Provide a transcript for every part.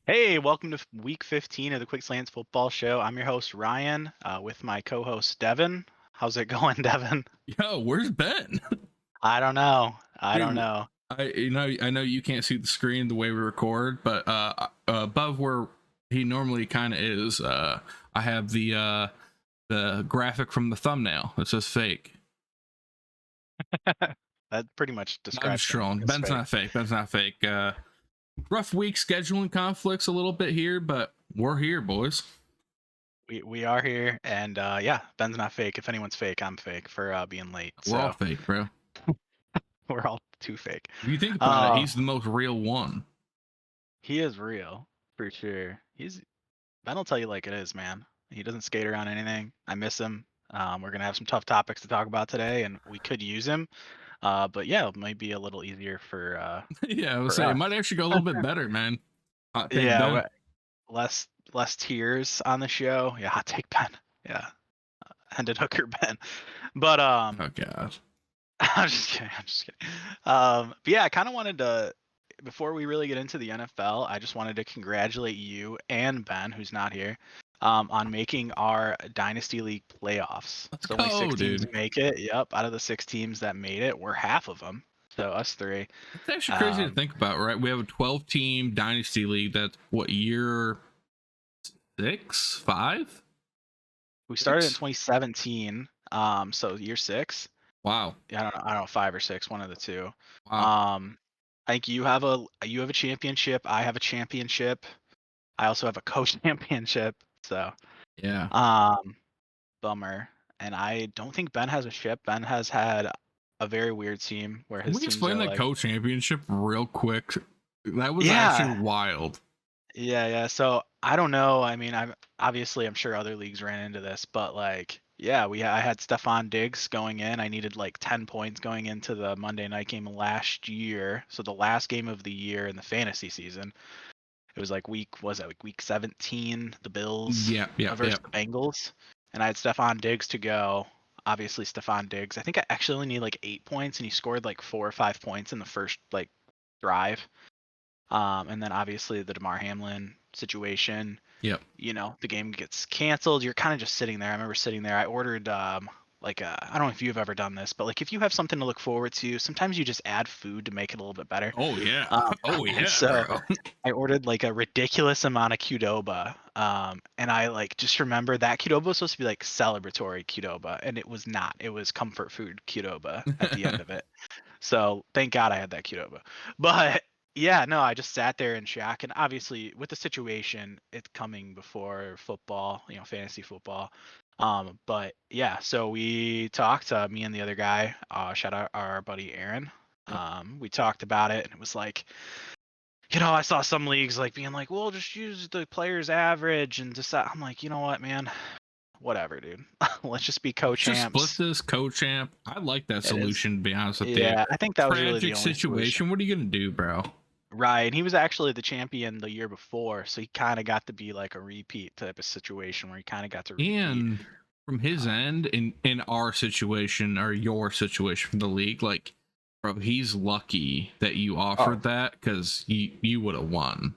Hey, welcome to week 15 of the Quick Slants Football Show. I'm your host, Ryan, with my co host, Devin. How's it going, Devin? Yo, where's Ben? I don't know. I don't Dude, know. I know you can't see the screen the way we record, but above where he normally kind of is, I have the graphic from the thumbnail that says fake. That pretty much I'm describes just him. trolling. It's Ben's fake. not fake. Ben's not fake. Rough week scheduling conflicts a little bit here, but we're here, boys. We are here, and yeah, Ben's not fake. If anyone's fake, I'm fake for being late. We're all So fake, bro. we're all too fake. If you think about it, Uh, he's the most real one. he is real for sure. Ben will tell you like it is, man. He doesn't skate around anything. I miss him. We're gonna have some tough topics to talk about today, and we could use him. But yeah, it might be a little easier Yeah, I would for say it us. might actually go a little bit better, man. Hot take, Yeah, Ben. less tears on the show. Yeah, hot take Ben. Yeah, Hendon Hooker Ben. But Oh god. I'm just kidding. I'm just kidding. But yeah, I kind of wanted to, before we really get into the NFL, I just wanted to congratulate you and Ben, who's not here, on making our Dynasty League playoffs. Let's So only six go, teams dude. make it. Yep, out of the six teams that made it, we're half of them. So us three. It's actually crazy to Um, think about, right? We have a 12 team dynasty league. That's what, year six, five, we started in six? 2017. So year six. Wow. Yeah, I don't know, five or six, one of the two. Wow. Um, I think you have a championship. I have a championship. I also have a co-championship. So, Yeah. um, bummer. And I don't think Ben has a ship. Ben has had a very weird team where Can his we teams explain are that like, co-championship real quick? That was actually yeah, wild. yeah. So I don't know. I mean, I'm sure other leagues ran into this, but like, yeah, I had Stefan Diggs going in. I needed like 10 points going into the Monday night game last year. So the last game of the year in the fantasy season. It was like week 17, the Bills Yeah, yeah, yeah. versus the Bengals, and I had Stefan Diggs to go. Obviously, Stefan Diggs. I think I actually only need like 8 points, and he scored like 4 or 5 points in the first like drive. And then obviously the Damar Hamlin situation. Yep. The game gets canceled. You're kind of just sitting there. I remember sitting there. I ordered I don't know if you've ever done this, but like if you have something to look forward to, sometimes you just add food to make it a little bit better. Oh yeah. Um, Oh and yeah, so bro. I ordered like a ridiculous amount of Qdoba. And I like just remember that Qdoba was supposed to be like celebratory Qdoba, and it was not. It was comfort food Qdoba at the end of it. So thank God I had that Qdoba. But yeah, no, I just sat there in shock. And obviously with the situation, it's coming before football, fantasy football. But yeah, so we talked, me and the other guy, shout out our buddy Aaron. Yep. We talked about it and it was like, I saw some leagues like being like, well, just use the player's average and decide. I'm like, you know what, man? Whatever, dude. Let's just be Let's just split co-champs. this co-champ. I like that It is. solution, to be honest with you. Yeah, I think that was really the Tragic only solution. situation. What are you gonna do, bro? Right. And he was actually the champion the year before, so he kind of got to be like a repeat type of situation where he kind of got to repeat. And from his Um, end, in our situation or your situation from the league, like, bro, he's lucky that you oh, offered that because you would have won.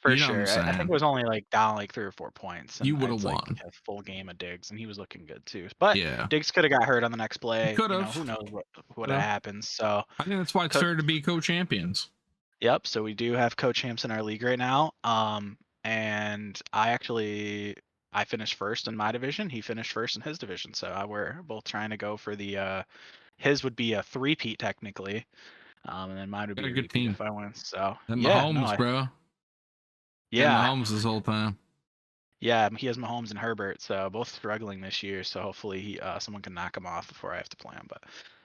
for You know what I'm sure. I think it saying? was only like down like 3 or 4 points, You and would have it's like won. a full game of Diggs, and he was looking good too. But Yeah, Diggs could have got hurt on the next he play. could Who have. knows what would Could have have. happened. So, I think that's why it's co- fair to be co-champions. yep. So we do have co-champs in our league right now. And I finished first in my division. He finished first in his division. So we're both trying to go for the. His would be a three-peat technically, and then mine would Got be a a good repeat team. if I win. So That yeah, no, Mahomes, bro. And yeah, Mahomes this whole time. yeah. He has Mahomes and Herbert, so both struggling this year. So hopefully someone can knock him off before I have to play him. But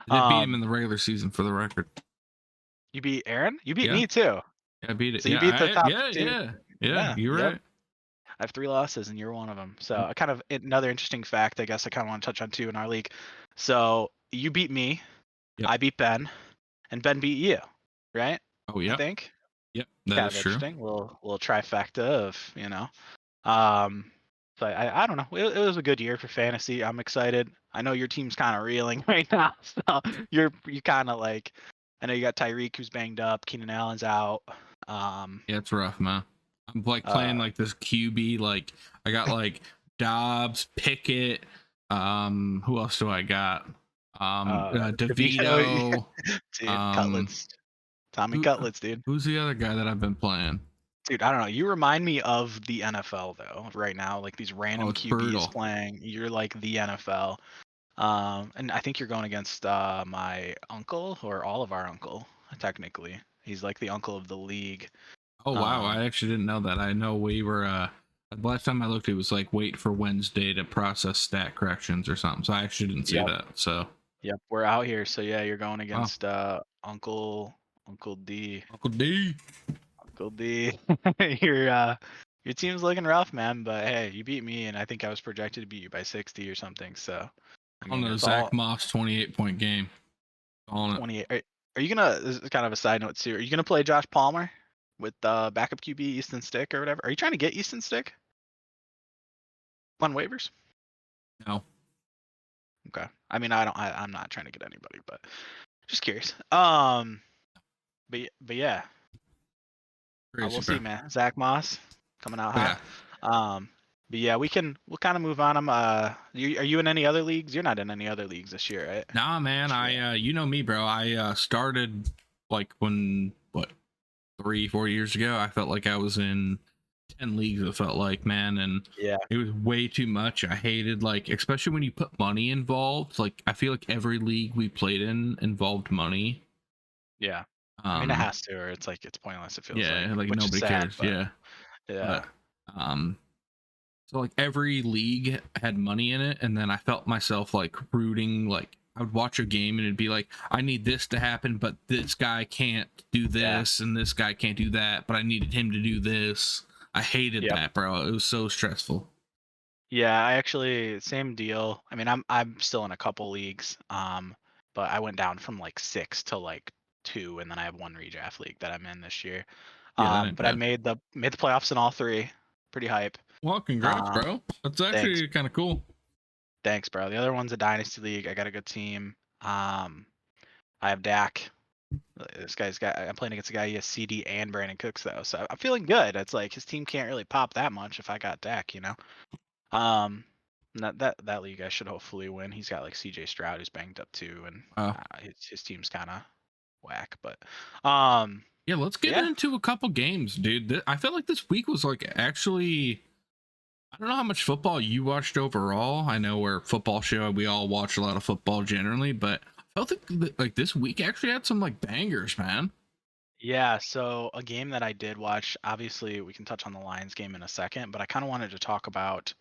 I did beat him in the regular season, for the record. you beat Aaron. You beat Yeah, me too. yeah, I beat it. So you Yeah, beat the top yeah, two. yeah, yeah. Yeah. You're Yep. right. I have 3 losses and you're one of them. So Yep. another interesting fact, I guess I kind of want to touch on too in our league. So you beat me, Yep. I beat Ben, and Ben beat you, right? Oh, I yep. think. Yep. That Kind is of true. interesting. Little trifecta of. Um, but I don't know. It was a good year for fantasy. I'm excited. I know your team's kind of reeling right now, so you kind of like. I know you got Tyreek who's banged up. Keenan Allen's out. Um, Yeah, it's rough, man. I'm like Uh, playing like this QB. Like I got like Dobbs, Pickett. Who else do I got? DeVito, DeVito. dude, Um, Cutlets, Tommy who Cutlets, dude. who's the other guy that I've been playing? Dude, I don't know. You remind me of the NFL though. Right now, like these Oh, random it's QBs brutal. playing. You're like the NFL. And I think you're going against my uncle or all of our uncle. Technically, he's like the uncle of the league. Oh wow, Um, I actually didn't know that. I know we were the last time I looked it was like wait for Wednesday to process stat corrections or something. So I actually didn't see yep, that. So yep. We're out here. So yeah, you're going wow, against Uncle D. Uncle D. Uncle D. your your team's looking rough, man. But hey, you beat me, and I think I was projected to beat you by 60 or something. So I On mean, the it's Zach all Moss 28-point game. On it. 28. Are you gonna? This is kind of a side note too. Are you gonna play Josh Palmer with backup QB Easton Stick or whatever? Are you trying to get Easton Stick on waivers? No, Okay. I mean, I'm not trying to get anybody, but just curious. But yeah, crazy, we'll bro. see, man. Zach Moss coming out But yeah, hot. But yeah, we'll kind of move on. Are you in any other leagues? You're not in any other leagues this year, right? nah, man. Sure. I you know me, bro. I started like when what 3-4 years ago. I felt like I was in 10 leagues. It felt like, man, and Yeah. it was way too much. I hated like, especially when you put money involved. Like I feel like every league we played in involved money. Yeah. I mean, it Um, has to, or it's like it's pointless. It feels like, yeah, like which is nobody sad, cares. but Yeah, yeah. but um, so like every league had money in it, and then I felt myself like rooting. Like I would watch a game and it'd be like, I need this to happen, but this guy can't do Yeah. this, and this guy can't do that, but I needed him to do this. I hated Yep. that, bro. It was so stressful. Yeah, I actually same deal. I mean, I'm still in a couple leagues, but I went down from like 6 to like 2, and then I have one redraft league that I'm in this year. Yeah, that ain't But I bad. made the playoffs in all three. Pretty hype. Well, congrats, Um, bro. That's thanks, actually kind of cool. thanks, bro. The other one's a dynasty league. I got a good team. I have Dak. I'm playing against a guy. He has CD and Brandon Cooks though, so I'm feeling good. It's like his team can't really pop that much if I got Dak, you know. Um, that league I should hopefully win. He's got like CJ Stroud who's banged up too, and Wow. his team's kind of whack. Um, Yeah, let's but get yeah, into a couple games, dude. I felt like this week was like actually. I don't know how much football you watched overall. I know we're a football show. We all watch a lot of football generally, but I felt like this week actually had some like bangers, man. yeah. So a game that I did watch. Obviously, we can touch on the Lions game in a second, but I kind of wanted to talk about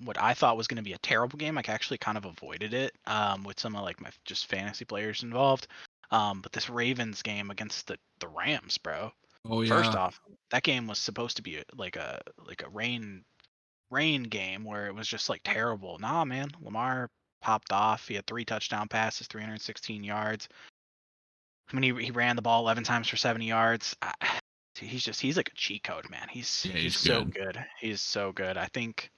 what I thought was going to be a terrible game. I actually kind of avoided it with some of like my just fantasy players involved. But this Ravens game against the Rams, bro. Oh First yeah. off, that game was supposed to be like a rain game where it was just like terrible. Nah, man, Lamar popped off. He had 3 touchdown passes, 316 yards. I mean, he ran the ball 11 times for 70 yards. He's like a cheat code, man. Yeah, He's he's so good. good. He's so good. I think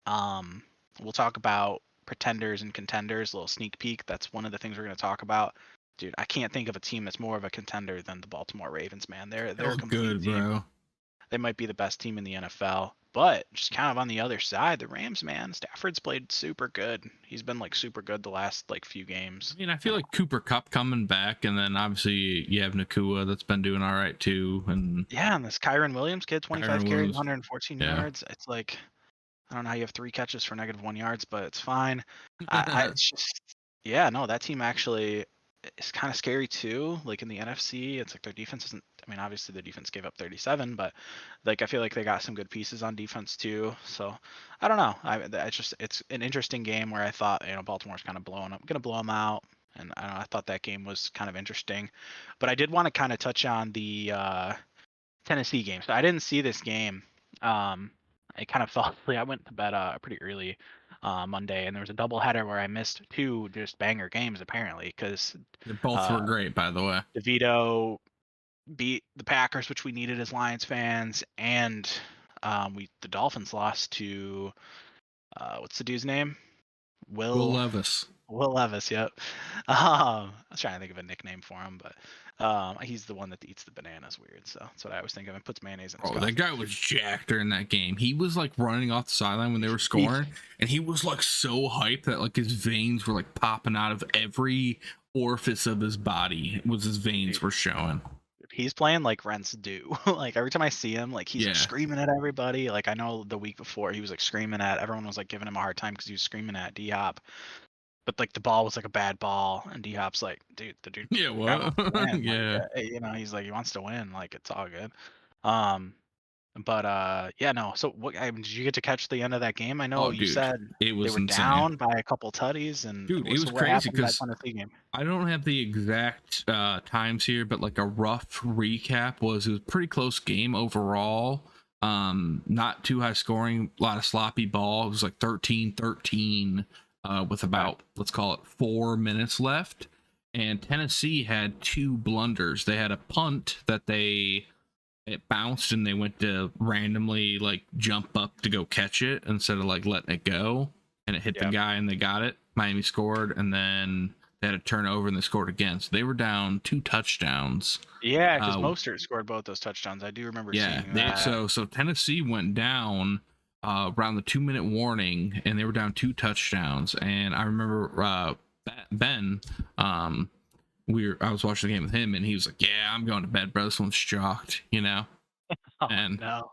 um, we'll talk about pretenders and contenders. A little sneak peek. That's one of the things we're going to talk about. Dude, I can't think of a team that's more of a contender than the Baltimore Ravens, man. They're They're a complete good, team. bro. They might be the best team in the NFL. But just kind of on the other side, the Rams, man, Stafford's played super good. He's been like super good the last like few I games. mean, I feel And like Cooper Cup coming back, and then obviously you have Nakua that's been doing all right too, and yeah, and this Kyron Williams kid, 25 Kyron carries, Williams. 114 Yeah. yards. It's like I don't know how you have 3 catches for -1 yards, but it's fine. It's just yeah, no, that team actually is kind of scary too. Like in the NFC, it's like their defense isn't. I mean, obviously the defense gave up 37, but like I feel like they got some good pieces on defense too. So I don't know. It's an interesting game where I thought Baltimore's kind of gonna blow them out, and I don't know, I thought that game was kind of interesting, but I did want to kind of touch on the Tennessee game. So I didn't see this game. Um, I kind of fell asleep. I went to bed pretty early Monday, and there was a doubleheader where I missed 2 just banger games apparently because They both were uh, great, by the way. DeVito beat the Packers, which we needed as Lions fans, and the Dolphins lost to what's the dude's name? Will Will Levis. Will Levis, yep. I was trying to think of a nickname for him, but he's the one that eats the bananas weird. So that's what I always think of and puts mayonnaise in his Oh, that coffee. guy was jacked during that game. He was like running off the sideline when they were He, scoring, and he was like so hyped that like his veins were like popping out of every orifice of his body. Was his veins dude, were showing. he's playing like Rents do. Like every time I see him, like he's like Yeah, screaming at everybody. Like I know the week before he was like screaming at everyone was like giving him a hard time because he was screaming at D Hop. But like the ball was like a bad ball, and D Hop's like, dude, yeah, the guy what? wants to win. Like, Yeah. he's like, he wants to win. Like, it's all good. Um, but yeah, no. So what? Did you get to catch the end of that game? I know Oh, you dude, said it they was were insane. down by a couple tutties, and Dude, it was so what crazy happened in that because Tennessee game? I don't have the exact times here, but like a rough recap was it was a pretty close game overall. Not too high scoring, a lot of sloppy ball. It was like 13-13 with Okay. about, let's call it 4 minutes left. And Tennessee had two blunders. They had a punt that it bounced and they went to randomly like jump up to go catch it instead of like letting it go, and it hit the Yeah. guy and they got it. Miami scored, and then they had a turnover and they scored again. So they were down 2 touchdowns. Yeah, because Uh, Mostert scored both those touchdowns. I do remember yeah, seeing they that. so Tennessee went down around the 2 minute warning, and they were down 2 touchdowns. And I remember Ben, I was watching the game with him, and he was like, "Yeah, I'm going to bed, bro. This one's chalked," you know. Oh And no.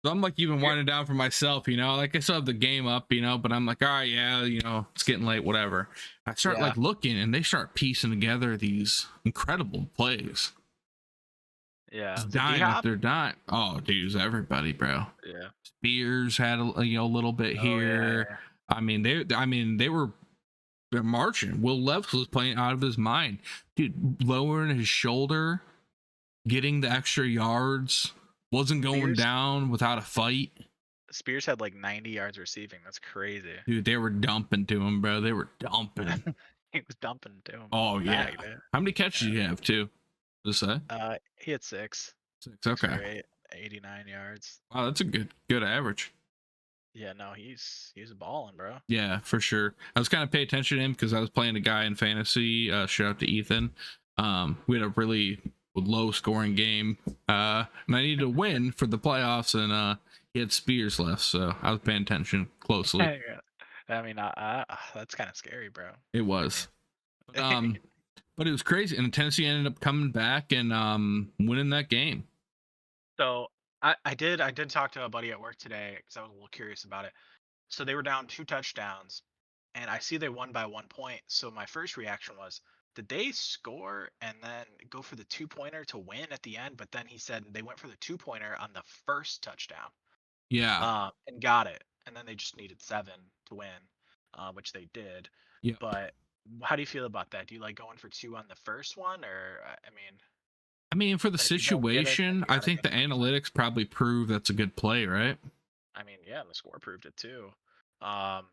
so I'm like even You're- winding down for myself, like I still have the game up, but I'm like, all right, yeah, it's getting late, whatever. I start Yeah. like looking, and they start piecing together these incredible plays. Yeah. Just Was it D dime Hop? after dime. Oh, dude, it was everybody, bro. Yeah. Spears had a little bit Oh yeah. here. Yeah. They're marching. Will Levis was playing out of his mind, dude, lowering his shoulder, getting the extra yards, wasn't going Spears. down without a fight. Spears had like 90 yards receiving. That's crazy. Dude, they were dumping to him, bro. They were dumping. He was dumping to him in Oh the yeah. bag, dude. How many catches do you have too? Just say He had six, 6. six for Okay. 89 yards. Wow, that's a good average. Yeah, no, he's balling, bro. Yeah, for sure. I was kind of paying attention to him because I was playing a guy in fantasy. Shout out to Ethan. We had a really low scoring game, and I needed to win for the playoffs, and he had Spears left, so I was paying attention closely. Yeah. I mean, that's kind of scary, bro. It I was, but, mean, but it was crazy, and Tennessee ended up coming back and winning that game. so I did talk to a buddy at work today because I was a little curious about it. So they were down two touchdowns, and I see they won by 1 point. So my first reaction was, did they score and then go for the 2 pointer to win at the end? But then he said they went for the 2 pointer on the first touchdown, Yeah. and got it. And then they just needed seven to win, which they did. Yep. But how do you feel about that? Do you like going for two on the first one, or I mean, for the then if you don't get it, then situation, you I gotta think get the the next one? analytics probably prove that's a good play, right? I mean, yeah, the score proved it too. Um,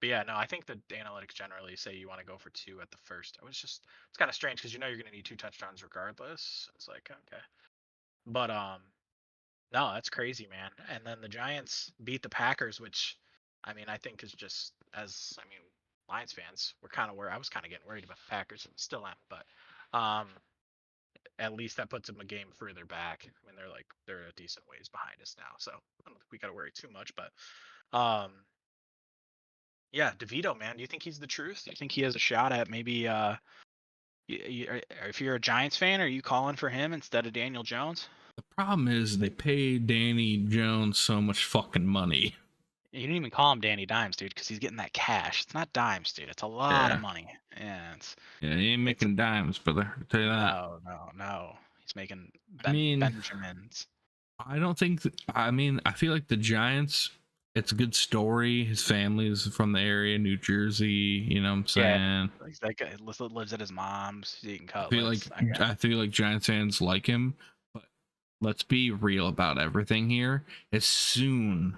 But yeah, no, I think the analytics generally say you want to go for two at the first. It's kind of strange because you're going to need two touchdowns regardless. It's like, okay. But no, that's crazy, man. And then the Giants beat the Packers, which I mean, I think is just Lions fans, we're kind of where I was kind of getting worried about the Packers and still am, but um at least that puts them a game further back. I mean, they're a decent ways behind us now, so I don't think we got to worry too much, but um yeah, DeVito, man. Do you think he's the truth? Do you think he has a shot at maybe? If you're a Giants fan, are you calling for him instead of Daniel Jones? The problem is they pay Danny Jones so much fucking money. You didn't even call him Danny Dimes, dude, because he's getting that cash. It's not dimes, dude. It's a lot of Yeah. money. Yeah, Yeah, he ain't it's making dimes, brother. I'll tell you that. no, no, no. He's making I mean, Benjamins. I don't think I mean, I feel like the Giants, it's a good story. His family's from the area, New Jersey, you know what I'm Yeah, saying? he's that guy lives at his mom's. He's eating I feel like cutlets. I got I feel like Giants fans like him, but let's be real about everything here. As soon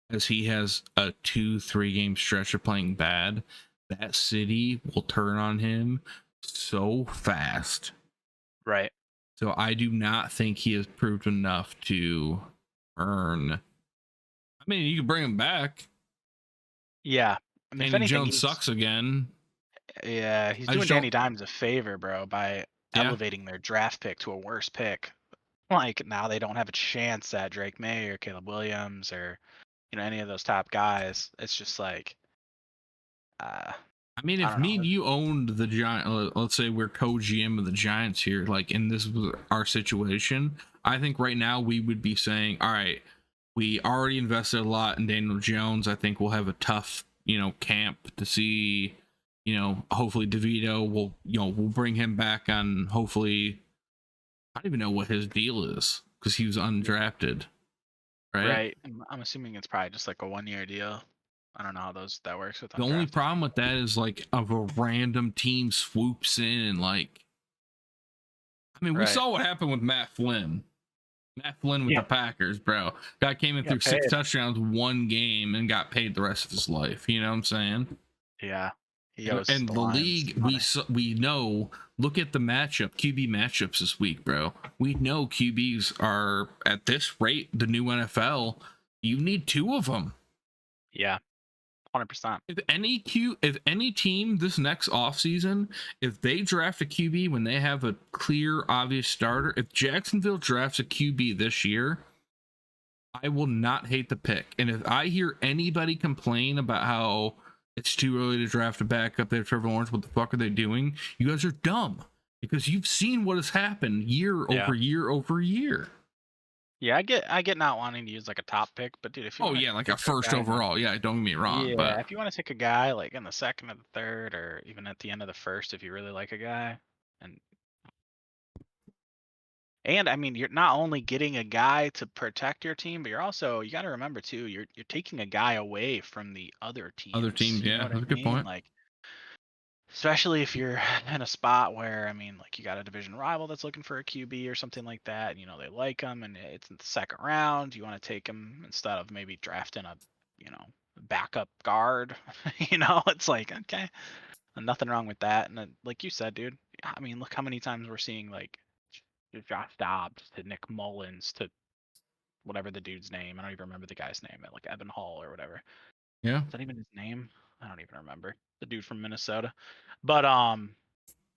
as he has a 2-3 game stretch of playing bad, that city will turn on him so fast. right. So I do not think he has proved enough to earn. I mean, you can bring him back. Yeah, I mean, if Danny anything, Jones sucks again. he's I doing just don't. Danny Dimes a favor, bro, by Yeah. elevating their draft pick to a worse pick. Like now they don't have a chance at Drake May or Caleb Williams or any of those top guys. It's just like uh, I mean, I if don't me and know. you owned the Giant, let's say we're co-GM of the Giants here, like, and this was our situation, I think right now we would be saying, all right, we already invested a lot in Daniel Jones. I think we'll have a tough, camp to see, hopefully DeVito will, we'll bring him back on. Hopefully, I don't even know what his deal is because he was undrafted, right? Right. I'm assuming it's probably just like a 1 year deal. I don't know how that works with The only undrafted problem with people. that is like if a random team swoops in and like, I mean, we Right. saw what happened with Matt Flynn. Matt Flynn with the Yeah. Packers, bro. Guy came in He through got 6 touchdowns, one game, and got paid the rest of his life. You know what I'm saying? Yeah. He And, owes and the the Lions league, money. we know. Look at the QB matchups this week, bro. We know QBs are at this rate the new NFL. You need two of them. Yeah. 100%. If any team this next offseason, if they draft a QB when they have a clear, obvious starter, if Jacksonville drafts a QB this year, I will not hate the pick. And if I hear anybody complain about how it's too early to draft a backup there, Trevor Lawrence, what the fuck are they doing? You guys are dumb because you've seen what has happened year Yeah. over year over year. Yeah, I get not wanting to use like a top pick, but dude, if you Oh want to yeah, like a take a first guy overall. Yeah, don't get me wrong, but if you want to take a guy like in the second or the third or even at the end of the first, if you really like a guy, and I mean, you're not only getting a guy to protect your team, but you got to remember too, you're taking a guy away from the other other teams. teams, You know yeah, what I that's a good mean? point. Like, especially if you're in a spot where, I mean, like you got a division rival that's looking for a QB or something like that, and they like him, and it's in the second round. You want to take him instead of maybe drafting a, backup guard. It's like okay, nothing wrong with that. And then, like you said, dude, I mean, look how many times we're seeing like Josh Dobbs to Nick Mullins to whatever the dude's name. I don't even remember the guy's name, like Evan Hall or whatever. Yeah. Is that even his name? I don't even remember. The dude from Minnesota. But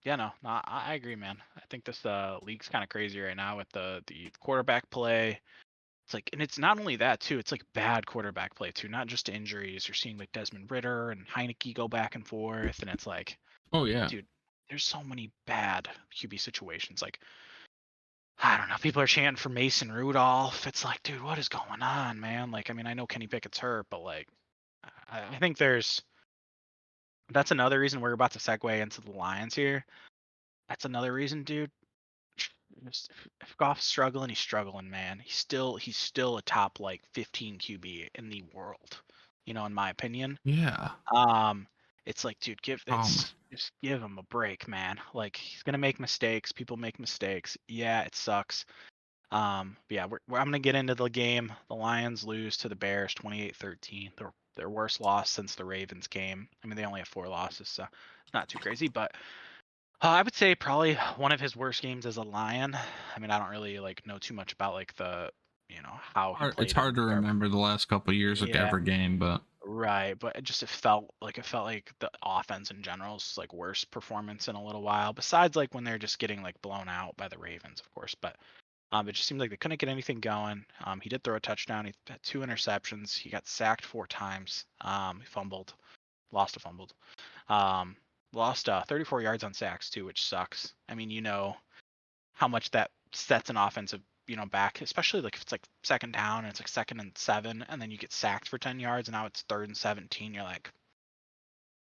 yeah, no, I agree, man. I think this league's kind of crazy right now with the quarterback play. It's like, and it's not only that too. It's like bad quarterback play too, not just injuries. You're seeing like Desmond Ritter and Heineke go back and forth, and it's like, Oh yeah. dude, there's so many bad QB situations. Like, I don't know. People are chanting for Mason Rudolph. It's like, dude, what is going on, man? Like, I mean, I know Kenny Pickett's hurt, but like, I think that's another reason we're about to segue into the Lions here. That's another reason, dude. If Goff's struggling, he's struggling, man. He's still a top like 15 QB in the world. In my opinion. Yeah. Um, it's like, dude, Um. just give him a break, man. Like he's gonna make mistakes. People make mistakes. Yeah, it sucks. But yeah, I'm gonna get into the game. The Lions lose to the Bears 28-13. Their worst loss since the Ravens game. I mean, they only have 4 losses, so not too crazy. But I would say probably one of his worst games as a Lion. I mean, I don't really like know too much about like the how he It's played in hard to Dark. remember the last couple of years of Yeah, every game, but right. But it felt like the offense in general is like worst performance in a little while. Besides like when they're just getting like blown out by the Ravens, of course. But it just seemed like they couldn't get anything going. He did throw a touchdown. He had 2 interceptions. He got sacked 4 times. He fumbled, lost a fumbled. Um, lost 34 yards on sacks too, which sucks. I mean, how much that sets an offensive, back, especially like if it's like second down and it's like 2nd and 7, and then you get sacked for 10 yards, and now it's 3rd and 17. You're like,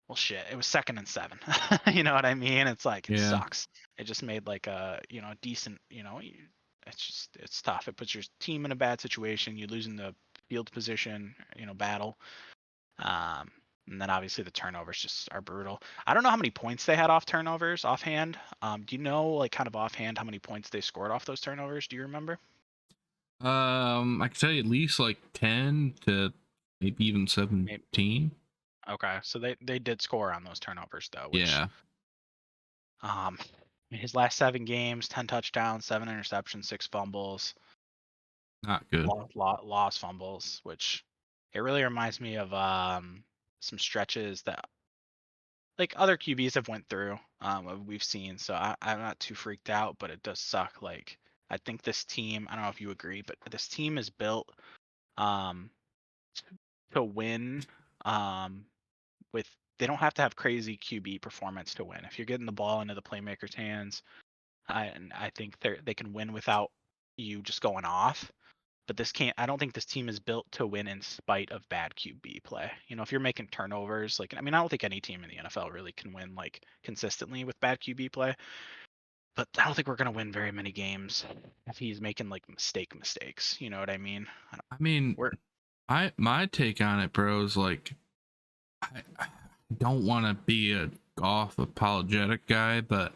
well, shit, it was 2nd and 7. You know what I mean? It's like it yeah. sucks. It just made like a decent. It's tough. It puts your team in a bad situation. You lose in the field position, battle. Um, and then obviously the turnovers just are brutal. I don't know how many points they had off turnovers offhand. Do you know like kind of offhand how many points they scored off those turnovers? Do you remember? I can tell you at least like 10 to maybe even Maybe. 17. Okay, so they did score on those turnovers though, which Yeah, um his last 7 games, 10 touchdowns, 7 interceptions, 6 fumbles, not good. lost fumbles, which it really reminds me of some stretches that like other QBs have went through, we've seen. So I'm not too freaked out, but it does suck. Like I think this team, I don't know if you agree, but this team is built um, to win. Um, with they don't have to have crazy QB performance to win. If you're getting the ball into the playmaker's hands, I think they can win without you just going off. But this can't. I don't think this team is built to win in spite of bad QB play. You know, if you're making turnovers, like I mean, I don't think any team in the NFL really can win like consistently with bad QB play. But I don't think we're gonna win very many games if he's making like mistakes. You know what I mean? I mean, We're my take on it, bro, is like I don't want to be a golf apologetic guy, but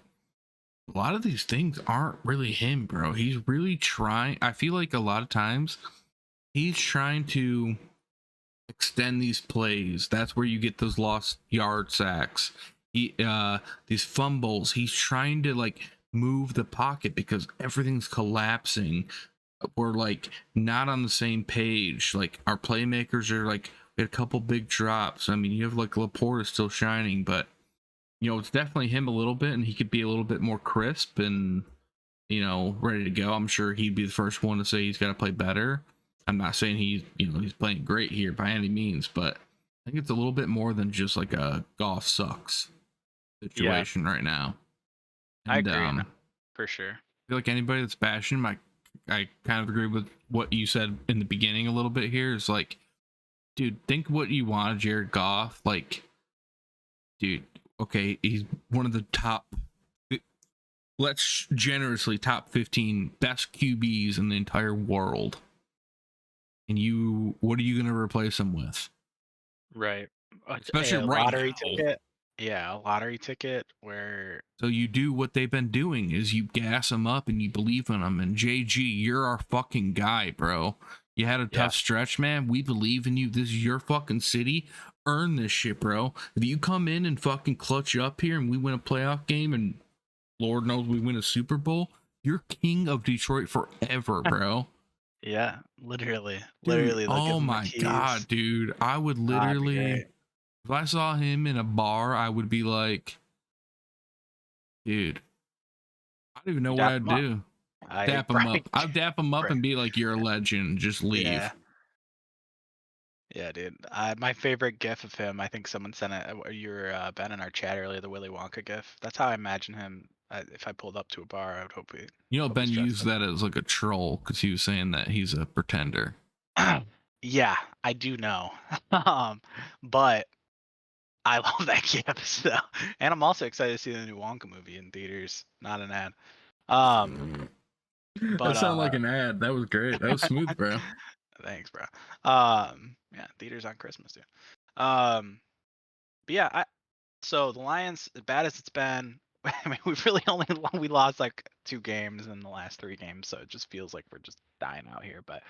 a lot of these things aren't really him, bro. He's really trying. I feel like a lot of times he's trying to extend these plays. That's where you get those lost yard sacks. These fumbles. He's trying to like move the pocket because everything's collapsing. We're like not on the same page. Like our playmakers are like we had a couple big drops. I mean, you have like Laporta still shining, but you know it's definitely him a little bit, and he could be a little bit more crisp and ready to go. I'm sure he'd be the first one to say he's got to play better. I'm not saying he's playing great here by any means, but I think it's a little bit more than just like a golf sucks yeah, situation right now. I And agree in that for sure. I feel like anybody that's bashing him, I kind of agree with what you said in the beginning a little bit here. Is like, dude, think what you want of Jared Goff. Like, dude, okay, he's one of the top, let's generously top 15 best QBs in the entire world. And what are you going to replace him with? Right. Especially A right lottery now. ticket. Yeah, a lottery ticket where So you do what they've been doing is you gas them up and you believe in them. And JG, you're our fucking guy, bro. You had a yeah, tough stretch, man. We believe in you. This is your fucking city. Earn this shit, bro. If you come in and fucking clutch up here and we win a playoff game and Lord knows we win a Super Bowl, you're king of Detroit forever, bro. yeah, literally, Dude, literally, they'll give oh him the my keys. god, dude. I would That'd be literally, great. if I saw him in a bar, I would be like, dude, I don't even know You what dap I'd him up. do. I Dap him right, up. I'd dap him up right. and be like, you're a legend. Just Yeah, leave. yeah, dude. My favorite GIF of him. I think someone sent it. You were Ben in our chat earlier. The Willy Wonka GIF. That's how I imagine him. If I pulled up to a bar, I would hope Ben he's dressed used up. that as like a troll because he was saying that he's a pretender. Yeah, I do know. But I love that GIF. So, and I'm also excited to see the new Wonka movie in theaters. Not an ad. Um, That but sounded like an ad. That was great. That was smooth, bro. thanks, bro. Yeah, theaters on Christmas, dude. But yeah, so the Lions, as bad as it's been, I mean, we've really only we lost like 2 games in the last 3 games, so it just feels like we're just dying out here. But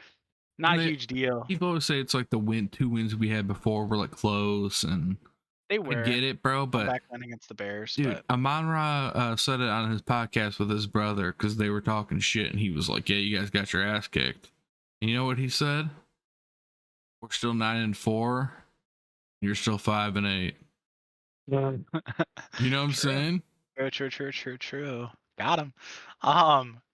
not And a huge deal. people always say it's like the 2 wins we had before were like close, and They I were get it, bro. But comeback win against the Bears, dude, but Amon Ra said it on his podcast with his brother because they were talking shit, and he was like, "Yeah, you guys got your ass kicked." And you know what he said? We're still 9-4. You're still 5-8. yeah. You know what I'm True. saying? True. Got him.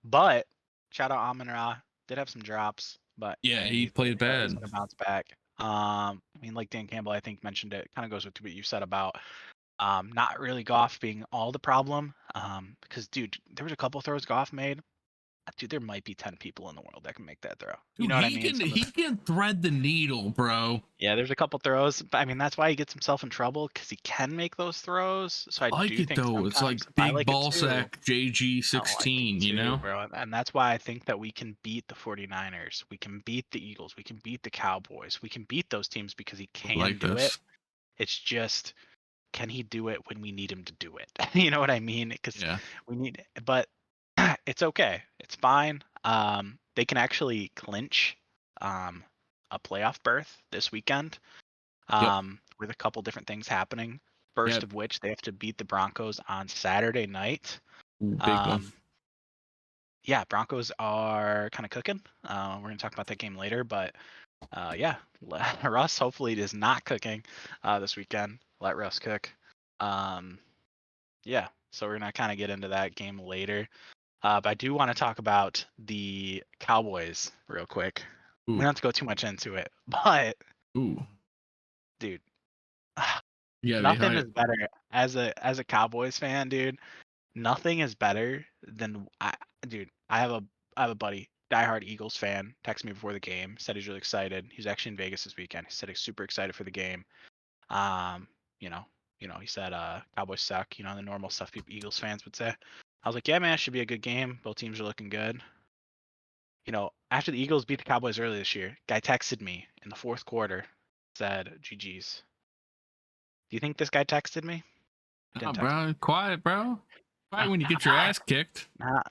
But shout out Amon Ra. Did have some drops, but Yeah, he he's played he's bad. gonna bounce back. I mean, like Dan Campbell, I think mentioned it. Kind of goes with what you said about not really Goff being all the problem. Because dude, there was a couple throws Goff made. Dude, there might be 10 people in the world that can make that throw. You Dude, know what I he mean? can he can thread the needle, bro. Yeah, there's a couple throws, but I mean that's why he gets himself in trouble because he can make those throws. So I I like do it think though. It's sometimes like I big like it ball too. sack JG I like it 16, you too, know? bro. And that's why I think that we can beat the 49ers. We can beat the Eagles. We can beat the Cowboys. We can beat those teams because he I can like do it. this. It's just, can he do it when we need him to do it? You know what I mean? Because Yeah. we need, but it's okay. It's fine. They can actually clinch um, a playoff berth this weekend Yep. with a couple different things happening. First Yep. of which, they have to beat the Broncos on Saturday night. Ooh, big one. Um, yeah, Broncos are kind of cooking. We're gonna talk about that game later, but Yeah, Russ hopefully is not cooking this weekend. Let Russ cook. Um, yeah, so we're gonna kind of get into that game later. But I do want to talk about the Cowboys real quick. We Ooh, don't have to go too much into it, but ooh. dude, Yeah, they nothing hype. is better as a Cowboys fan, dude. Nothing is better than dude. I have a buddy, diehard Eagles fan. Texted me before the game, said he's really excited. He's actually in Vegas this weekend. He said he's super excited for the game. Um, you know, he said Cowboys suck. The normal stuff people Eagles fans would say. I was like, yeah, man, it should be a good game. Both teams are looking good. After the Eagles beat the Cowboys earlier this year, guy texted me in the fourth quarter, said, "GG's." Do you think this guy texted me? He Nah, didn't text me. bro, quiet, bro. Quiet Nah, when you get your ass kicked. nah.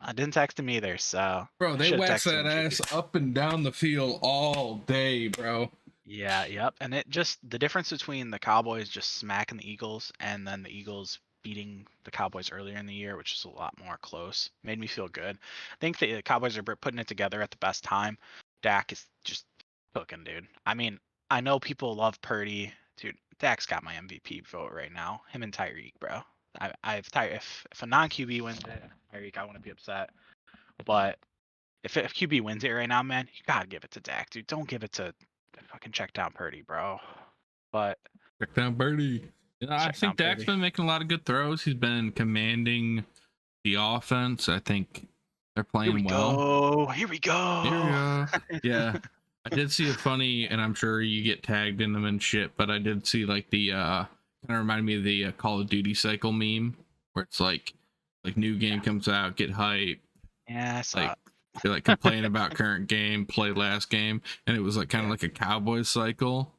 I didn't text him either, so Bro, I they should have wax texted that him. ass GG. up and down the field all day, bro. Yeah, yep. And it just the difference between the Cowboys just smacking the Eagles and then the Eagles beating the Cowboys earlier in the year, which is a lot more close, made me feel good. I think the Cowboys are putting it together at the best time. Dak is just cooking, dude. I mean, I know people love Purdy, dude. Dak's got my MVP vote right now. Him and Tyreek, bro. If a non QB wins it, Tyreek, I wouldn't be upset. But if QB wins it right now, man, you gotta give it to Dak, dude. Don't give it to fucking check down Purdy, bro. But Check down Birdie. I check down think Dak's Purdy. been making a lot of good throws. He's been commanding the offense. I think they're Here we playing well. go. Here we Here we go. go. Yeah. I did see a funny, and I'm sure you get tagged in them and shit, but I did see like the kind of remind me of the Call of Duty cycle meme where it's like new game Yeah, comes out, get hype, yeah, I saw like it. they like complain about current game, play last game, and it was like kind of Yeah, like a Cowboys cycle,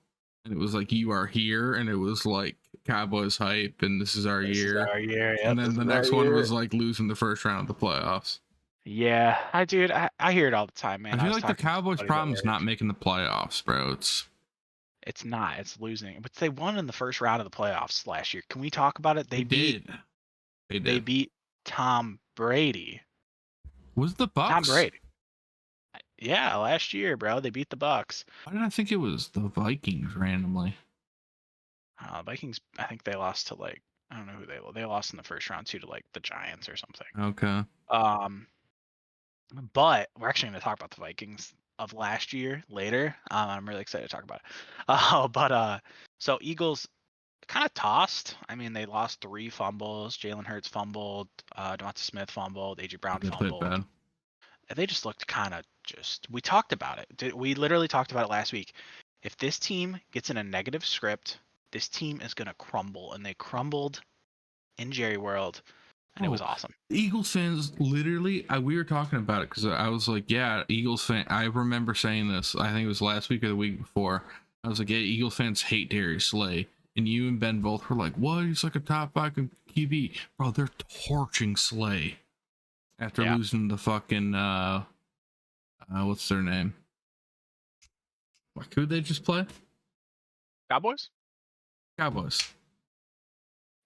and it was like you are here, and it was like Cowboys hype, and this is our this is year, our year. and Yep, then this the is our next one year. was like losing the first round of the playoffs. Yeah, I hear it all the time, I man. I feel was like the talking to Cowboys' somebody that problem is not works. making the playoffs, bro. It's not. It's losing. But they won in the first round of the playoffs last year. Can we talk about it? They did. They They did. beat Tom Brady. Was the Tom Bucks? Brady. Yeah, last year, bro. They beat the Bucks. Why did I think it was the Vikings randomly? Vikings. I think they lost to like I don't know who they lost in the first round too to like the Giants or something. Okay. Um, but we're actually going to talk about the Vikings of last year later. I'm really excited to talk about it. So Eagles kind of tossed. I mean, they lost 3 fumbles. Jalen Hurts fumbled. Devonta Smith fumbled. AJ Brown They played fumbled. bad. And they just looked kind of just. We talked about it. We literally talked about it last week. If this team gets in a negative script, this team is going to crumble, and they crumbled in Jerry World, and it was Oh, awesome. Eagles fans literally, we were talking about it because I was like, yeah, Eagles fan. I remember saying this. I think it was last week or the week before. I was like, yeah, Eagles fans hate Darius Slay. And you and Ben both were like, what? He's like a top 5 QB. Bro, they're torching Slay after Yeah, losing the fucking, what's their name? Like, who'd they just play? Cowboys. Cowboys.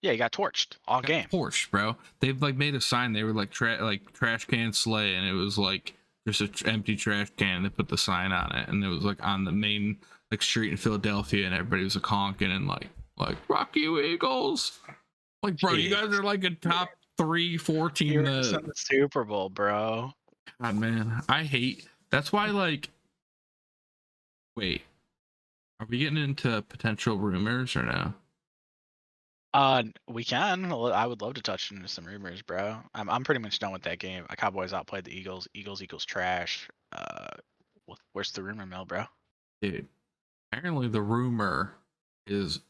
Yeah, he got torched all Got game. torched, bro. They've like made a sign. They were like trash can Slay, and it was like just an empty trash can. They put the sign on it, and it was like on the main like street in Philadelphia, and everybody was like honking and like rock you Eagles. Like, bro, you Jeez. guys are like a top 3, 4 team. You were in the Super Bowl, bro. God, man, I hate. That's why like, wait, are we getting into potential rumors or no? We can. I would love to touch into some rumors, bro. I'm pretty much done with that game. Cowboys outplayed the Eagles. Eagles trash. Where's the rumor mill, bro? Dude, apparently the rumor is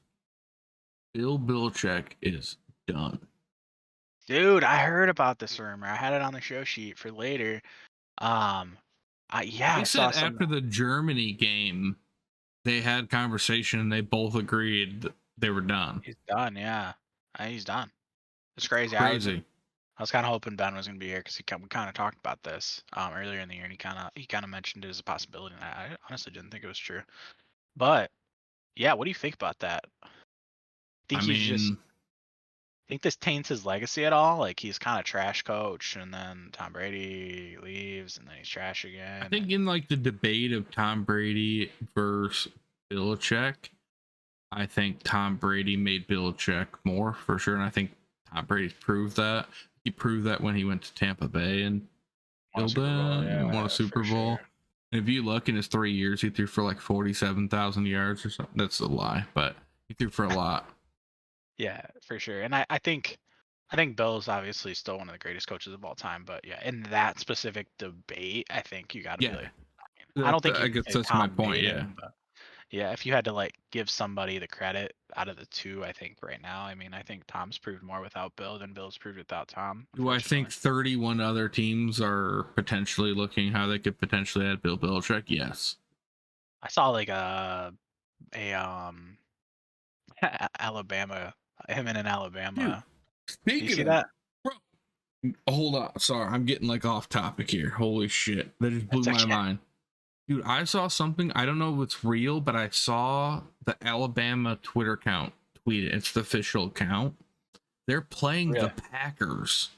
Bill Belichick is done. Dude, I heard about this rumor. I had it on the show sheet for later. Um, yeah, They I saw said some. after the Germany game, they had conversation and they both agreed that they were done. He's done. Yeah, he's done. It's crazy. Crazy. I was kind of hoping Ben was gonna be here because we kind of talked about this earlier in the year, and he kind of mentioned it as a possibility, and I honestly didn't think it was true. But yeah, what do you think about that? I Think he's just mean, Think this taints his legacy at all? Like he's kind of trash coach, and then Tom Brady leaves, and then he's trash I again. think in like the debate of Tom Brady versus Belichick, I think Tom Brady made Belichick more for sure, and I think Tom Brady's proved that. He proved that when he went to Tampa Bay and Won a killed it Super Bowl, and won a yeah, Super for Bowl. sure. And if you look in his 3 years, he threw for like 47,000 yards or something. That's a lie, but he threw for a lot. Yeah, for sure. And I think Bill's obviously still one of the greatest coaches of all time. But yeah, in that specific debate, I think you got to be Yeah, like, I don't think I you can guess say that's my Tom point. made Yeah. him, but yeah, if you had to like give somebody the credit out of the two, I think right now, I mean, I think Tom's proved more without Bill than Bill's proved without Tom, Do I think unfortunately. 31 other teams are potentially looking how they could potentially add Bill Belichick? Yes. I saw like a Alabama, him in an Dude, Alabama. Do you speaking see of, that? bro, hold on. Sorry, I'm getting like off topic here. Holy shit. That just blew That's my okay. mind. Dude, I saw something. I don't know if it's real, but I saw the Alabama Twitter account tweet it. It's the official account. They're playing the Really? Packers.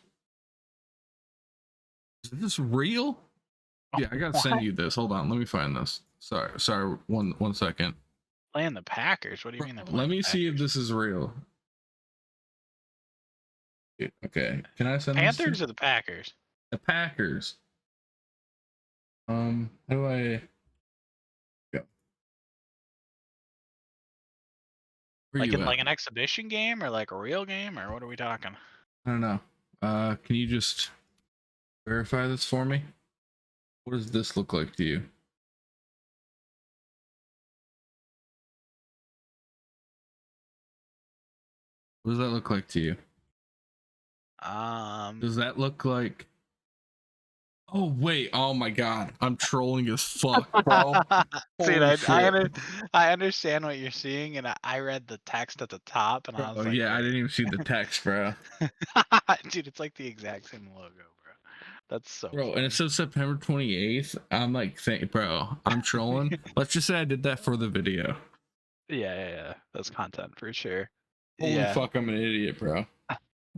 Is this real? Yeah, I gotta send What? you this. Hold on, let me find this. Sorry. One second. Playing the Packers? What do you Bro, mean they're let playing the me see if Packers? this is real. Okay, can I send this to Panthers or the Packers? the Packers? How do I go? Where Like you in at? like an exhibition game or like a real game or what are we talking? I don't know. Can you just verify this for me? What does this look like to you? What does that look like to you? Um, Does that look like? Oh wait! Oh my god! I'm trolling as fuck, bro. Dude, Holy shit, I understand what you're seeing, and I read the text at the top, and I bro. was like, Yeah, I wait, didn't even see the text, bro. dude, it's like the exact same logo, bro. That's so Bro, and it funny. says September 28th. I'm like, bro, I'm trolling. Let's just say I did that for the video. Yeah, that's content for sure. Holy Yeah, fuck, I'm an idiot, bro.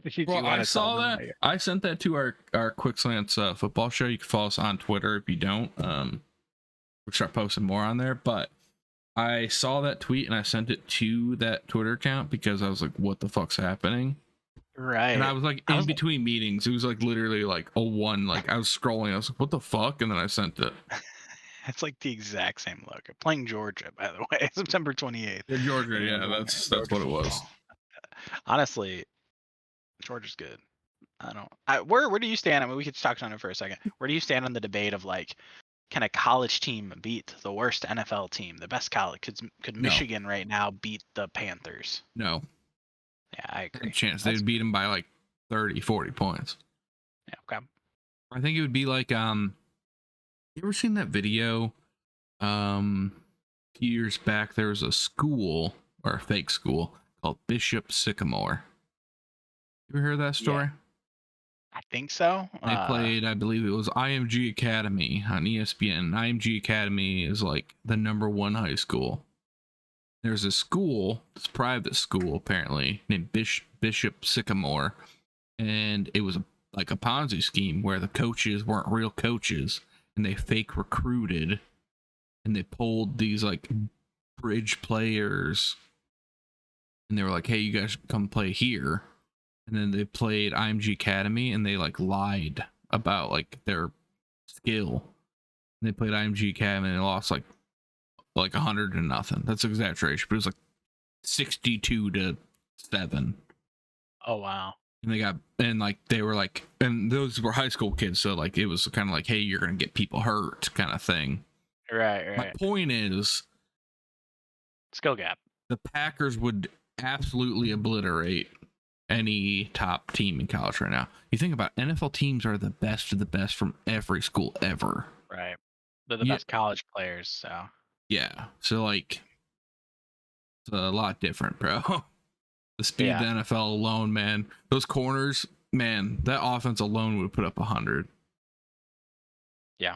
did Bro, you want I to tell saw them that. that? I sent that to our Quick Slants football show. You can follow us on Twitter if you don't. We'll start posting more on there. But I saw that tweet and I sent it to that Twitter account because I was like, what the fuck's happening? And I Right. was like I in was between meetings. It was like literally like a one. Like I was scrolling. I was like, what the fuck? And then I sent it. It's like the exact same logo. Playing Georgia, by the way, September 28th. Yeah, Georgia. And Yeah, that's Georgia what it was. football. Honestly, Georgia's good. I don't. Where do you stand? I mean, we could just talk on it for a second. Where do you stand on the debate of like, can a college team beat the worst NFL team, the best college? Could No, Michigan right now beat the Panthers? no. Yeah, I Had a agree. chance. That's They'd beat him by like 30, 40 points. yeah. Okay. I think it would be like you ever seen that video a few years back? There was a school or a fake school called Bishop Sycamore. You ever heard that Yeah, story? I think so. They played, I believe it was IMG Academy on ESPN. IMG Academy is like the #1 high school. There's a school, it's a private school apparently, named Bishop Sycamore, and it was like a Ponzi scheme where the coaches weren't real coaches and they fake recruited and they pulled these like bridge players and they were like, hey, you guys come play here. And then they played IMG Academy and they like lied about like their skill. And they played IMG Academy and they lost like 100-0. That's exaggeration, but it was like 62-7. Oh wow. And they got, and like they were like, and those were high school kids, so like it was kind of like, hey, you're gonna get people hurt kind of thing. Right. My Right. point is Skill gap. the Packers would absolutely obliterate any top team in college right now. You think about NFL teams are the best of the best from every school ever. Right. They're the Yeah, best college players. So yeah. So like it's a lot different, bro. The speed of yeah. the NFL alone, man. Those corners, man, that offense alone would put up 100. Yeah.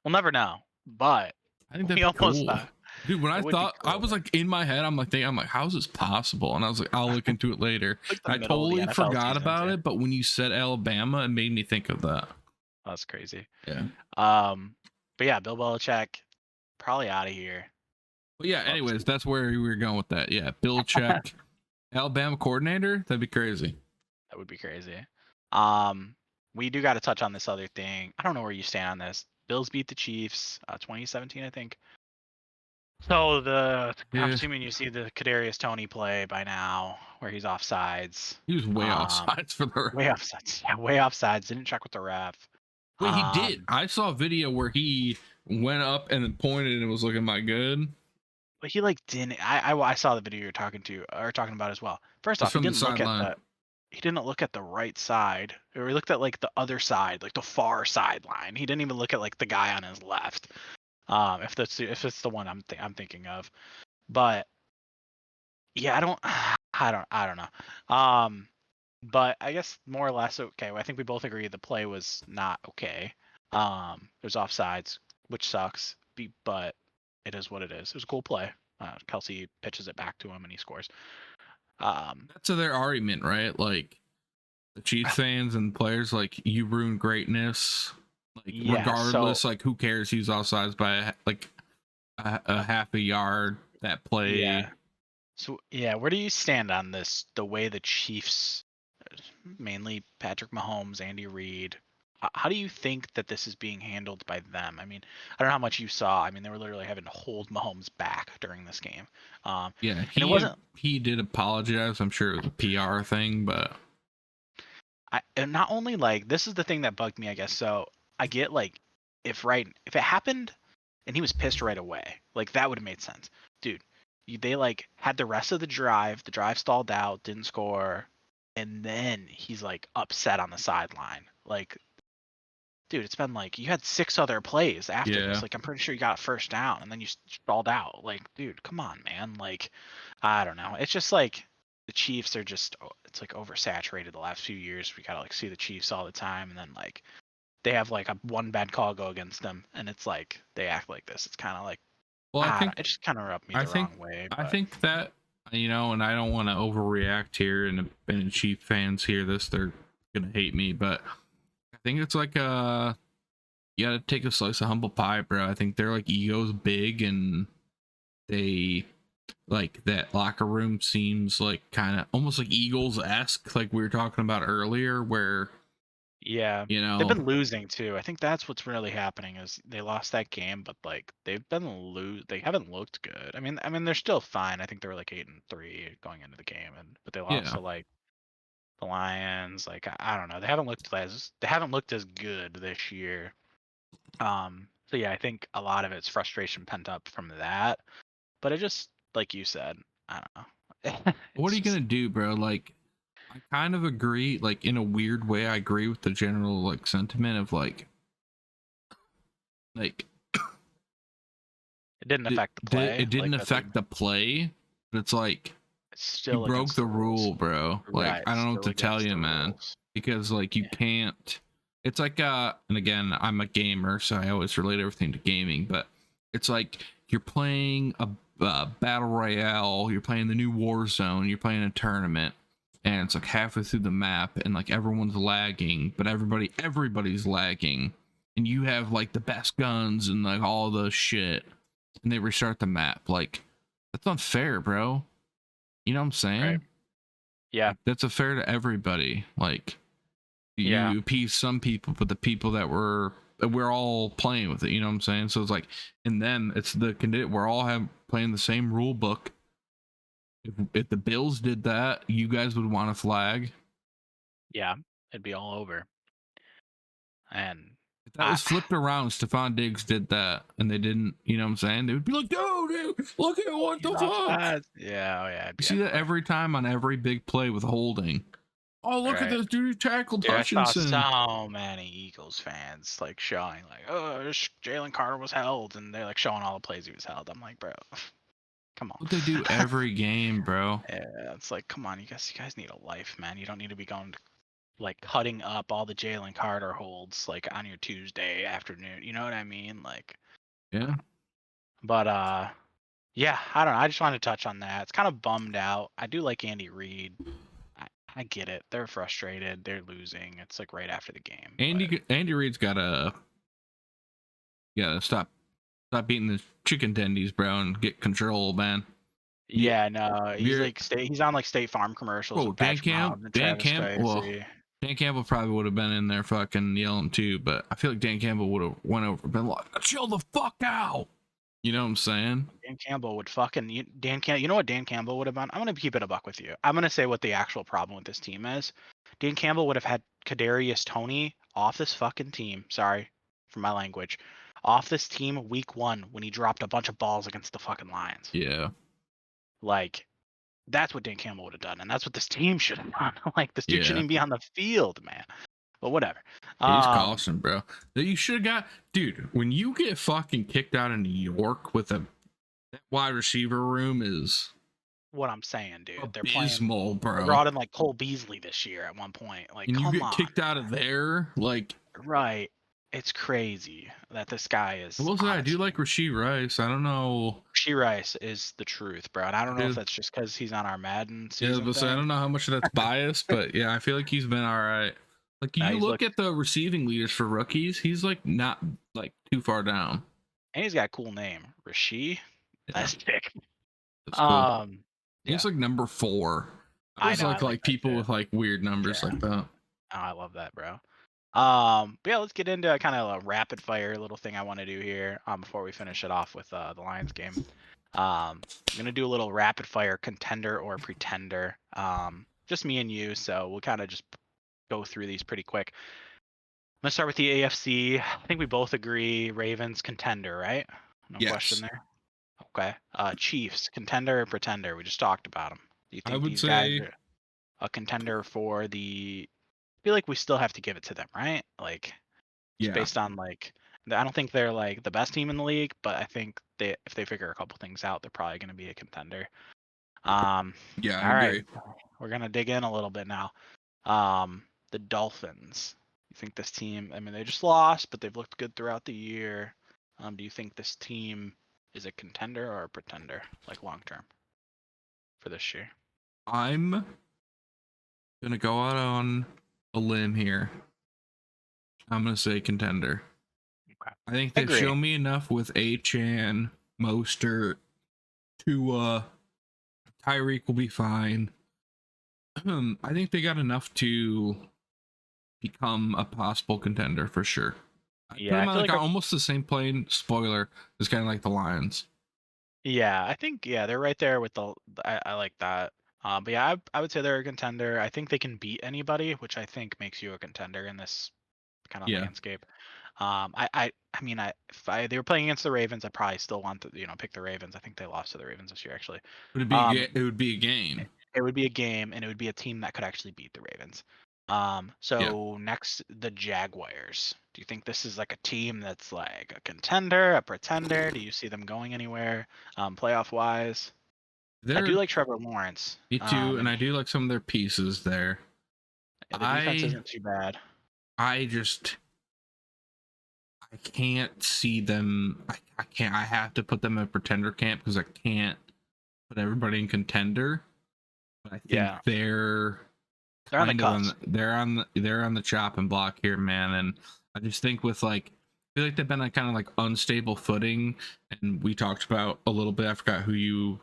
We'll never know, but I think that'd we be almost cool. thought. Dude, when It I would be thought I cool. was like in my head, I'm like thinking, I'm like, how's this possible? And I was like, I'll look into it later. Like the I middle of the totally NFL forgot season about too. it, but when you said Alabama, it made me think of that. That's crazy. Yeah. But yeah, Bill Belichick probably out of here. But yeah, Love to anyways, see. that's where we were going with that. Yeah, Bill Check, Alabama coordinator. That'd be crazy. That would be crazy. Um, we do got to touch on this other thing. I don't know where you stand on this. Bills beat the Chiefs, 2017, I think. So I'm Yeah, assuming you see the Kadarius Toney play by now, where he's offsides. he was way Um, offsides for the way offsides. Yeah, way offsides. Didn't check with the ref. Wait, he did. Um, I saw a video where he went up and then pointed and it was looking like good. but he like didn't. I saw the video you're talking about as well. First It's off, he from the didn't look at sideline. the right side, or he looked at like the other side, like the far sideline. He didn't even look at like the guy on his left. If it's the one I'm thinking of. But yeah, I don't know. But I guess more or less okay. I think we both agree the play was not okay. There's offsides, which sucks. But it is what it is. It was a cool play. Kelsey pitches it back to him and he scores. Um, That's their argument, right? Like the Chiefs fans and players, like you ruin greatness. Like yeah. So regardless, like who cares? He's offsides by like a half a yard. That play. yeah. So yeah, where do you stand on this? The way the Chiefs, mainly Patrick Mahomes, Andy Reid, how do you think that this is being handled by them? I mean, I don't know how much you saw. I mean, they were literally having to hold Mahomes back during this game, Yeah, and it wasn't. he did apologize. I'm sure it was a PR thing, but And not only like this is the thing that bugged me, I guess. So I get like if it happened and he was pissed right away, like that would have made sense, dude. They like had the rest of the drive stalled out, didn't score, and then he's like upset on the sideline. Like, dude, it's been like you had 6 other plays after yeah. this. Like, I'm pretty sure you got a first down and then you stalled out. Like, dude, come on, man. Like, I don't know. It's just like the Chiefs are just it's like oversaturated the last few years. We gotta like see the Chiefs all the time, and then like they have like a one bad call go against them, and it's like they act like this. It's kind of like Well, I don't. It just kind of rubbed me I the think, wrong way, I but think that and I don't want to overreact here, and Chief fans hear this, they're gonna hate me, but I think it's like you gotta take a slice of humble pie, bro. I think their like egos big, and they like that locker room seems like kind of almost like Eagles esque, like we were talking about earlier, where yeah, you they've know, been losing too. I think that's what's really happening is they lost that game, but like they've been They haven't looked good. I mean they're still fine. I think they were like 8-3 going into the game, and but they lost yeah. to like the Lions. Like I don't know. They haven't looked as good this year. So yeah, I think a lot of it's frustration pent up from that. But it just like you said, I don't know. What are It's you gonna just do, bro? Like, I kind of agree, like in a weird way, I agree with the general like sentiment of like it didn't affect the play. it didn't Like that's what affect the play, but it's like it's you still broke against the the rules. rule, bro. Like Right, I it's don't know what still to tell against you, the man. rules. Because like you Yeah. can't. It's like and again, I'm a gamer, so I always relate everything to gaming. But it's like you're playing a battle royale. You're playing the new Warzone. You're playing a tournament, and it's like halfway through the map, and like everyone's lagging, but everybody's lagging, and you have like the best guns and like all the shit, and they restart the map. Like that's unfair, bro. You know what I'm Right. saying? Yeah. Like that's unfair to everybody. Like Yeah. you appease some people, but the people we're all playing with it. You know what I'm saying? So it's like, and then it's we're all playing the same rule book. If the Bills did that, you guys would want a flag. Yeah. It'd be all over. And If that I was flipped around, Stephon Diggs did that, and they didn't. You know what I'm saying? They would be like, dude, look at what he's the fuck. offsides. Yeah, oh yeah, it'd You be see that everywhere. every time on every big play with holding. Oh, look at Right. this dude, he tackled Dude, I saw Hutchinson. so many Eagles fans like showing like, oh, Jalen Carter was held, and they're like showing all the plays he was held. I'm like, bro, come What they do on. every game, bro. Yeah, it's like, come on, you guys need a life, man. You don't need to be going like cutting up all the Jalen Carter holds like on your Tuesday afternoon. You know what I mean? Like, Yeah. but Yeah, I don't know. I just wanted to touch on that. It's kind of bummed out. I do like Andy Reid. I get it. They're frustrated. They're losing. It's like right after the game, but Andy Reid's gotta stop beating the chicken tendies, bro, and get control, man. You, yeah, no, he's you're like he's on like State Farm commercials whoa, with Patrick Mahomes and Travis Well, Kelce. Dan Campbell probably would have been in there fucking yelling too, but I feel like Dan Campbell would have went over and been like, chill the fuck out. You know what I'm saying? Dan Campbell would fucking You know what Dan Campbell would have done? I'm gonna keep it a buck with you. I'm gonna say what the actual problem with this team is. Dan Campbell would have had Kadarius Toney off this fucking team. Sorry for my language. Off this team week 1 when he dropped a bunch of balls against the fucking Lions. Yeah. Like that's what Dan Campbell would have done, and that's what this team should have done. Like this dude Yeah. shouldn't even be on the field, man. But whatever. He's Um, caution, bro. That you should have got, dude. When you get fucking kicked out of New York with a that wide receiver room is what I'm saying, dude, they're playing. abysmal, They bro. brought in like Cole Beasley this year at one point. Like, And you come get on, kicked out of there, like. right? It's crazy that this guy I is will say I do like honestly. Rasheed Rice. I don't know. She Rice is the truth, bro, and I I don't know if do. that's just because he's on our Madden Yeah, season but so I thing. don't know how much of that's biased, but yeah, I feel like he's been all right. Like you He's look looked, at the receiving leaders for rookies, he's like not like too far down. and he's got a cool name, Rasheed. Yeah, That's sick. that's cool. Um, He's yeah, like number 4. I I always know, I like like that people too. with like weird numbers Yeah, like that. oh, I love that, bro. But yeah, let's get into kind of a rapid fire little thing I want to do here before we finish it off with the Lions game. I'm gonna do a little rapid fire contender or pretender. Just me and you, so we'll kind of just go through these pretty quick. I'm gonna start with the AFC. I think we both agree Ravens contender, right? No question Yes, there. Okay. Chiefs contender or pretender? We just talked about them. Do you I think would these guys say are a contender for the? I feel like we still have to give it to them, right? Like just yeah, based on like I don't think they're like the best team in the league, but I think they if they figure a couple things out, they're probably going to be a contender. Um, yeah, I all right, agree. we're gonna dig in a little bit now. The Dolphins. You think this team? I mean, they just lost, but they've looked good throughout the year. Do you think this team is a contender or a pretender, like long term for this year? I'm gonna go out on a limb here. I'm gonna say contender. Okay, I think they've agree. shown me enough with Achan, Mostert, Tua, Tyreek will be fine. I think they got enough to become a possible contender for sure. I put Yeah, I them on feel like like almost the same plane. Spoiler is kind of like the Lions. yeah, I think they're right there with I like that. But yeah, I would say they're a contender. I think they can beat anybody, which I think makes you a contender in this kind of Yeah, landscape. I mean, if they were playing against the Ravens, I'd probably still want to pick the Ravens. I think they lost to the Ravens this year actually. Um, it would be a game. it would be a game, and it would be a team that could actually beat the Ravens. Yeah, So next, the Jaguars. Do you think this is like a team that's like a contender, a pretender? Do you see them going anywhere, playoff wise? I do they're like Trevor Lawrence. me too, and And I do like some of their pieces there. yeah, the defense I isn't too bad. I just I can't see them. I can't. I have to put them in pretender camp because I can't put everybody in contender. But I think Yeah, they're they're on the kind of cusp. they're on the chopping block here, man. And I just think with like I feel like they've been on kind of like unstable footing, and we talked about a little bit. I forgot who you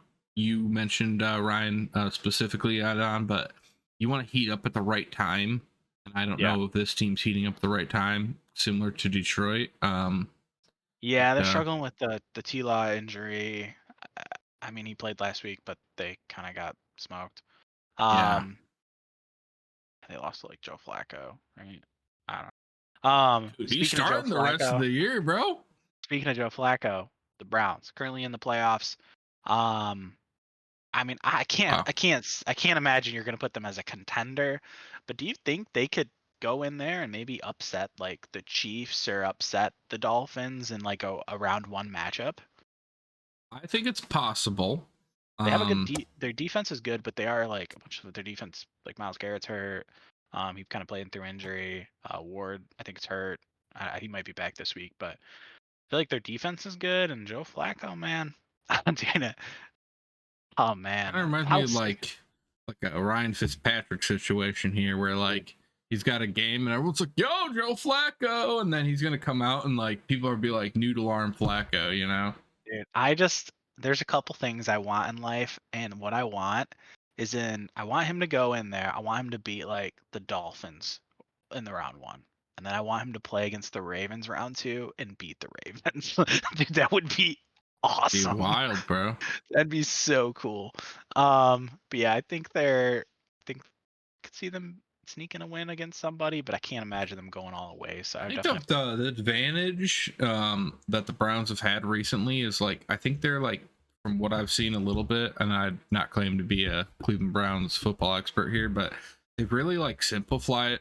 mentioned Ryan specifically on, but you want to heat up at the right time, and I don't Yeah. know if this team's heating up at the right time, similar to Detroit. Yeah, they're Uh, struggling with the T-Law injury. I I mean, he played last week, but they kind of got smoked. yeah, Um, they lost to like Joe Flacco, right? I don't know. dude, he's Speaking of Joe starting the rest of Flacco, the year, bro. the Browns currently in the playoffs. Um, I mean, Wow. I can't imagine you're gonna put them as a contender. But do you think they could go in there and maybe upset like the Chiefs or upset the Dolphins in like a round one matchup? I think it's possible. They have a good Um, their defense is good, but they are like a bunch of their defense like Miles Garrett's hurt. He kind of playing through injury. Ward, I think, is hurt. He might be back this week, but I feel like their defense is good. And Joe Flacco, man. Dana. Oh Kind of man, reminds me how of sick. like a Ryan Fitzpatrick situation here, where like he's got a game and everyone's like, "Yo, Joe Flacco," and then he's gonna come out and like people are be like, "Noodle arm Flacco," you know? Dude, there's a couple things I want in life, and what I want I want him to go in there. I want him to beat like the Dolphins in the round one. And then I want him to play against the Ravens round two and beat the Ravens. Dude, that would be Be awesome. wild, bro. That'd be so cool. But yeah, I think could see them sneaking a win against somebody, but I can't imagine them going all the way. So I I would think definitely have to. the advantage that the Browns have had recently is like I think they're like from what I've seen a little bit, and I'd not claim to be a Cleveland Browns football expert here, but they've really like simplified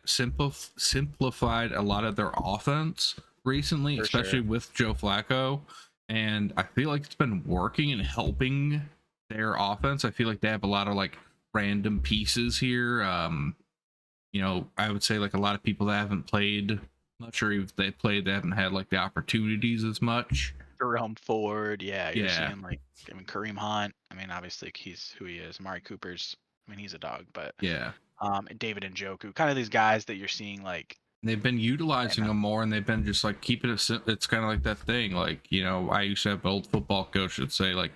a lot of their offense recently, For especially sure. with Joe Flacco, and I feel like it's been working and helping their offense. I feel like they have a lot of like random pieces here. I would say like a lot of people that haven't played, not sure if they played, they haven't had like the opportunities as much. Jerome Ford, yeah, you're Yeah, seeing like I mean Kareem Hunt. I mean, obviously he's who he is. Amari Cooper's, I mean, he's a dog, but yeah. and David Njoku, kind of these guys that you're seeing like, They've been you utilizing know, them more, and they've been just like keeping it. It's kind of like that thing, like I used to have an old football coach that say like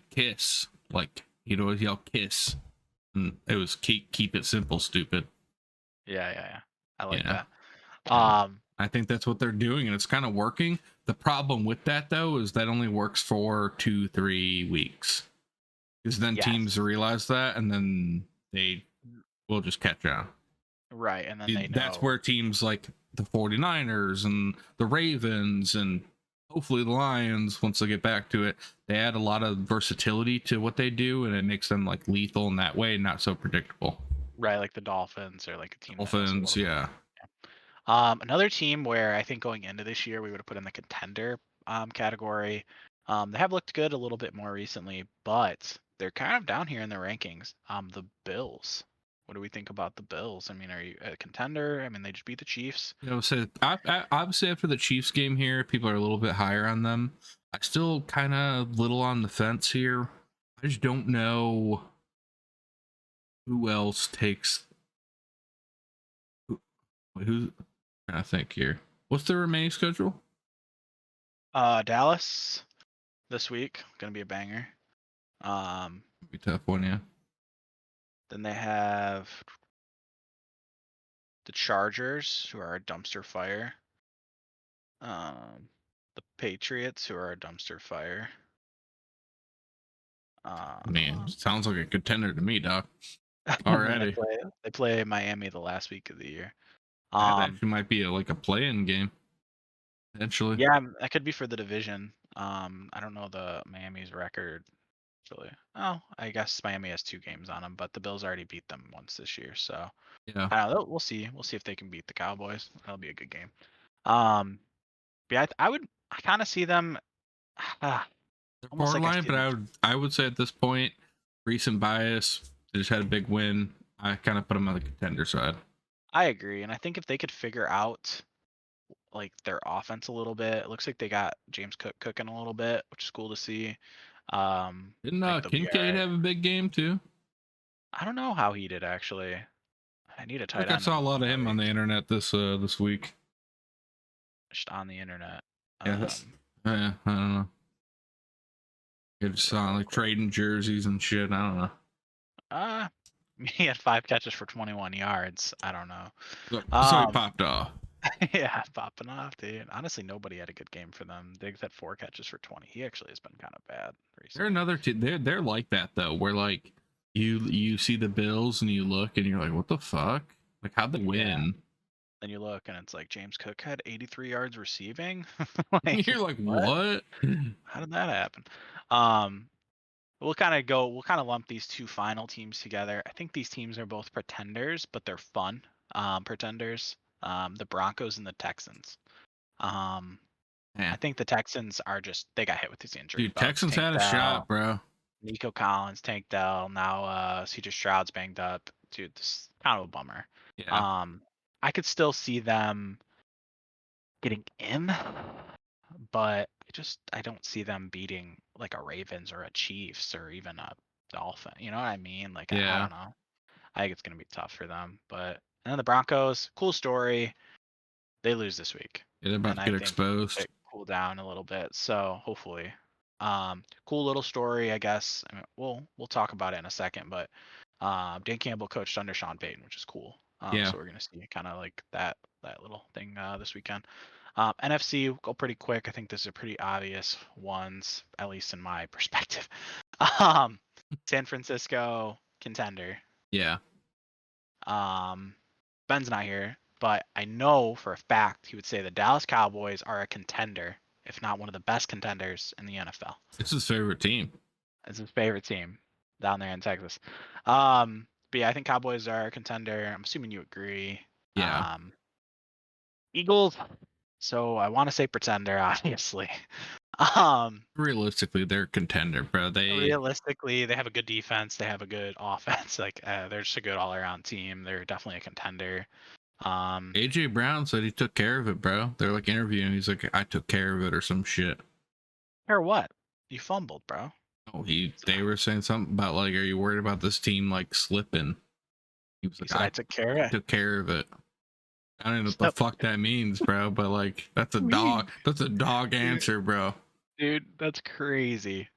kiss, like he'd always yell kiss, and it was keep it simple, stupid. yeah. I like Yeah, that. and Um, I think that's what they're doing, and it's kind of working. The problem with that though is that only works for 2-3 weeks. Because then teams yes, realize that, and then they will just catch on. right, and then they That's know. where teams like the 49ers and the Ravens and hopefully the Lions, once they get back to it, they add a lot of versatility to what they do, and it makes them like lethal in that way, not so predictable. Right, like the Dolphins or like a team that knows a Dolphins, little bit. yeah. Another team where I think going into this year we would have put in the contender category. They have looked good a little bit more recently, but they're kind of down here in the rankings. The Bills. What do we think about the Bills? I mean, are you a contender? I mean, they just beat the Chiefs. So obviously after the Chiefs game here, people are a little bit higher on them. I still kind of little on the fence here. I just don't know who else takes who's I think here. What's the remaining schedule? Dallas this week, gonna be a banger. Um, Be a tough one, yeah. then they have the Chargers, who are a dumpster fire. Um, the Patriots, who are a dumpster fire. I mean, Um, sounds like a contender to me, Doc. and then Already, they play Miami the last week of the year. that Um, actually might be like a play-in game potentially. yeah, that could be for the division. I don't know the Miami's record actually. Oh, I guess Miami has 2 games on them, but the Bills already beat them once this year, so Yeah, I don't know. We'll see. We'll see if they can beat the Cowboys. That'll be a good game. Um, but yeah, I kind of see them. ah, they're Almost like I borderline, see but them. I would say at this point, recent bias. They just had a big win. I kind of put them on the contender side. I agree, and I think if they could figure out like their offense a little bit, it looks like they got James Cook cooking a little bit, which is cool to see. Didn't I think they'll be all Kincaid right. have a big game too? I don't know how he did actually. I need a I tight think I end saw a lot on of my him on the ranks, internet this week. just on the internet. Yeah, yeah, I don't know. I Look just it up saw real like quick. trading jerseys and shit. I don't know. Uh, he had 5 catches for 21 yards. I don't know. So he Um, popped off. yeah, popping off, dude. Honestly, nobody had a good game for them. Diggs had 4 catches for 20. He actually has been kind of bad They're recently. another team. They're like that though, where like you see the Bills and you look and you're like, what the fuck? Like how'd they Yeah. win? Then you look and it's like James Cook had 83 yards receiving. Like You're like, what? what? How did that happen? Um, we'll kind of lump these two final teams together. I think these teams are both pretenders, but they're fun pretenders. The Broncos and the Texans. Um, I Man, think the Texans are just they got hit with these injury dude, bugs. Texans Tank had a shot, Dell, bro. Nico Collins, Tank Dell, now CJ Stroud's banged up. Dude, this is kind of a bummer. Yeah, Um, I could still see them getting in, but I don't see them beating like a Ravens or a Chiefs or even a Dolphin. You know what I mean? Like I Yeah. don't know. I think it's gonna be tough for them. But and then the Broncos, cool story. They lose this week, Yeah, they're about and to I get think exposed. it cool down a little bit. So hopefully, cool little story, I guess. I mean, we'll talk about it in a second, but Dan Campbell coached under Sean Payton, which is cool. Yeah. So we're gonna see kind of like that little thing this weekend. NFC will go pretty quick. I think these are pretty obvious ones, at least in my perspective. Um, San Francisco contender. Yeah. Um, Ben's not here, but I know for a fact he would say the Dallas Cowboys are a contender, if not one of the best contenders in the NFL. It's his favorite team. It's his favorite team down there in Texas. But yeah, I think Cowboys are a contender. I'm assuming you agree. Yeah. Um, Eagles. So I want to say pretender, obviously. Um, Realistically, they're a contender, bro. Realistically, they have a good defense. They have a good offense. Like they're just a good all-around team. They're definitely a contender. AJ Brown said he took care of it, bro. They're like interviewing. He's like, I took care of it or some shit. Or what? You fumbled, bro. Oh, they were saying something about like, are you worried about this team like slipping? He was He like, said I took care of I it. took care of it. I don't know what the So, fuck that means, bro. But like, that's a dog. mean, That's a dog dude, answer, bro. dude, that's crazy.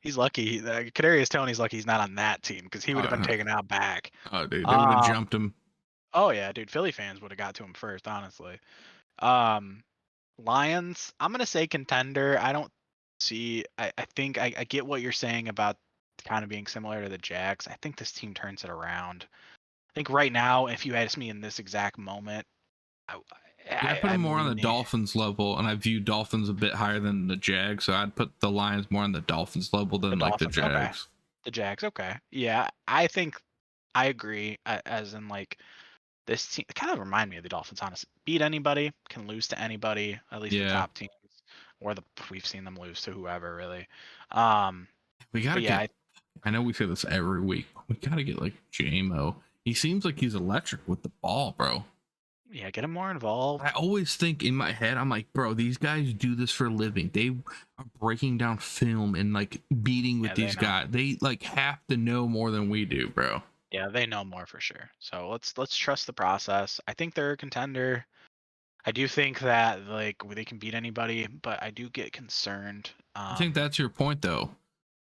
He's lucky. Kadarius Tony's lucky he's not on that team because he would have been Uh, taken out back. oh, dude, they would have Um, jumped him. oh yeah, dude, Philly fans would have got to him first, honestly. Um, Lions, I'm gonna say contender. I don't see. I think I get what you're saying about kind of being similar to the Jags. I think this team turns it around. I think right now, if you asked me in this exact moment, I, Yeah, I put them I'm more on the leaning Dolphins level, and I view Dolphins a bit higher than the Jags. So I'd put the Lions more on the Dolphins level the than like the Dolphins. Okay, Jags. the Jags. Okay, yeah, I think I agree. As in, like this team, it kind of remind me of the Dolphins. Honestly, beat anybody, can lose to anybody. At least the Yeah, top teams, or we've seen them lose to whoever really. Um, we gotta but yeah, get. I know we say this every week. We gotta get like JMO. He seems like he's electric with the ball, bro. yeah, get him more involved. I always think in my head, I'm like, bro, these guys do this for a living. They are breaking down film and like beating with Yeah, they these know. guys. They like have to know more than we do, bro. Yeah, they know more for sure. So let's trust the process. I think they're a contender. I do think that like they can beat anybody, but I do get concerned. I think that's your point, though.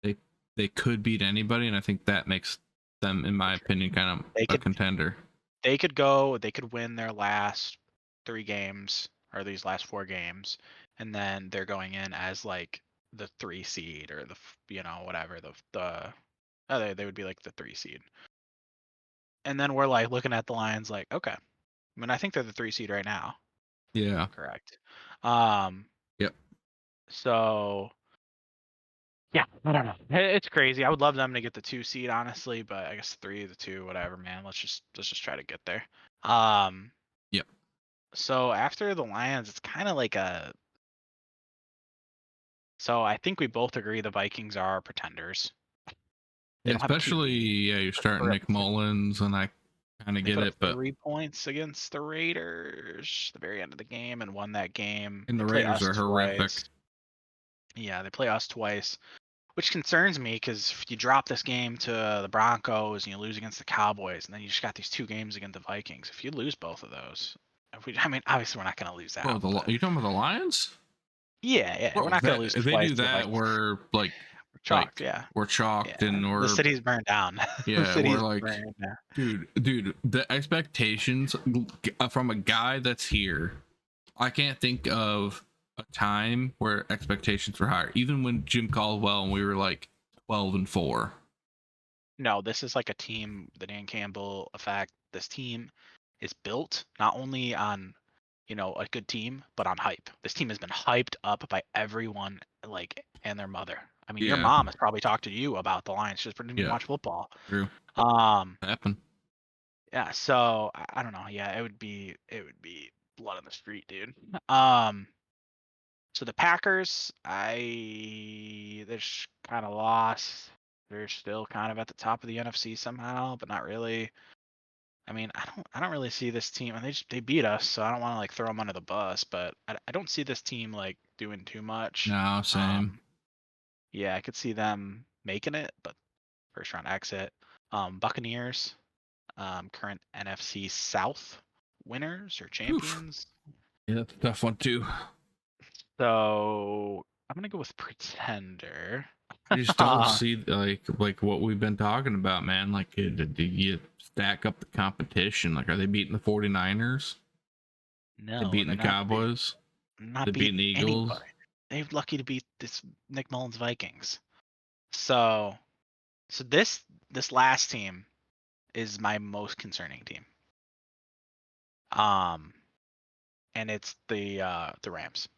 They they could beat anybody, and I think that makes them, in my opinion, kind of They a could contender. they could win their last 3 games or these last 4 games, and then they're going in as like the 3 seed or whatever the they would be like the 3 seed, and then we're like looking at the Lions like okay, I mean I think they're the 3 seed right now, Yeah. correct? Um, Yep. so yeah, I don't know. It's crazy. I would love them to get the 2 seed, honestly, but I guess the 2, whatever, man. Let's just try to get there. Um, Yep. so after the Lions, it's kind of like a. So I think we both agree the Vikings are pretenders. They Yeah. don't have a Especially, QB. yeah, you're starting Nick Mullins, and I kind of They get put up it, but 3 points against the Raiders at the very end of the game and won that game. and They the play Raiders us are horrific. twice. Yeah, they play us twice, which concerns me because if you drop this game to the Broncos and you lose against the Cowboys, and then you just got these 2 games against the Vikings, if you lose both of those, I mean, obviously we're not going to lose Bro, out, are but you talking about the Lions? yeah, we're Bro, not going to that lose if they twice do to the that, Vikings. we're We're chalked, like yeah, we're chalked, yeah. and The we're city's burned down. The yeah, we're city's like, burned down. dude, the expectations from a guy that's here. I can't think of a time where expectations were higher. Even when Jim Caldwell and we were like 12-4. No, this is like a team, the Dan Campbell effect. This team is built not only on, a good team, but on hype. This team has been hyped up by everyone, like, and their mother. I mean, your Yeah, mom has probably talked to you about the Lions. She just didn't even yeah, watch football. true. Um, Happen. yeah. So I don't know. Yeah, it would be blood on the street, dude. Um, so the Packers, they're just kind of lost. They're still kind of at the top of the NFC somehow, but not really. I mean, I don't really see this team, and they beat us, so I don't want to like throw them under the bus, but I don't see this team like doing too much. No, same. Yeah, I could see them making it, but first round exit. Buccaneers, current NFC South winners or Oof. champions. Yeah, that's a tough one too. So I'm gonna go with pretender. I just don't see like what we've been talking about, man. Like, do you stack up the competition? Like, are they beating the 49ers? They No, beating they're the not. Cowboys? Not They beating beating the Eagles? anybody. They're lucky to beat this Nick Mullins Vikings. So this last team is my most concerning team. Um, and it's the Rams.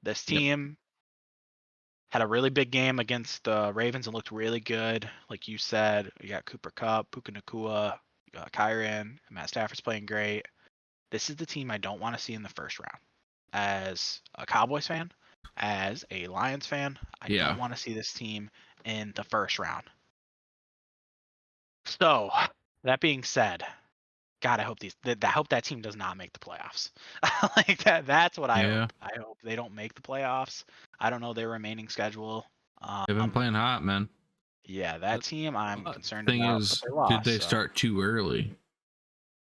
This Yep. team had a really big game against the Ravens and looked really good. Like you said, you got Cooper Kupp, Puka Nakua, Kyron, Matt Stafford's playing great. This is the team I don't want to see in the first round. As a Cowboys fan, as a Lions fan, I don't Yeah. want to see this team in the first round. So, that being said, God, I hope I hope that team does not make the playoffs. Like that's what I Yeah. hope. I hope they don't make the playoffs. I don't know their remaining schedule. They've been Um, playing hot, man. yeah, that team I'm But the concerned thing about, but is, they did lost, they so start too early?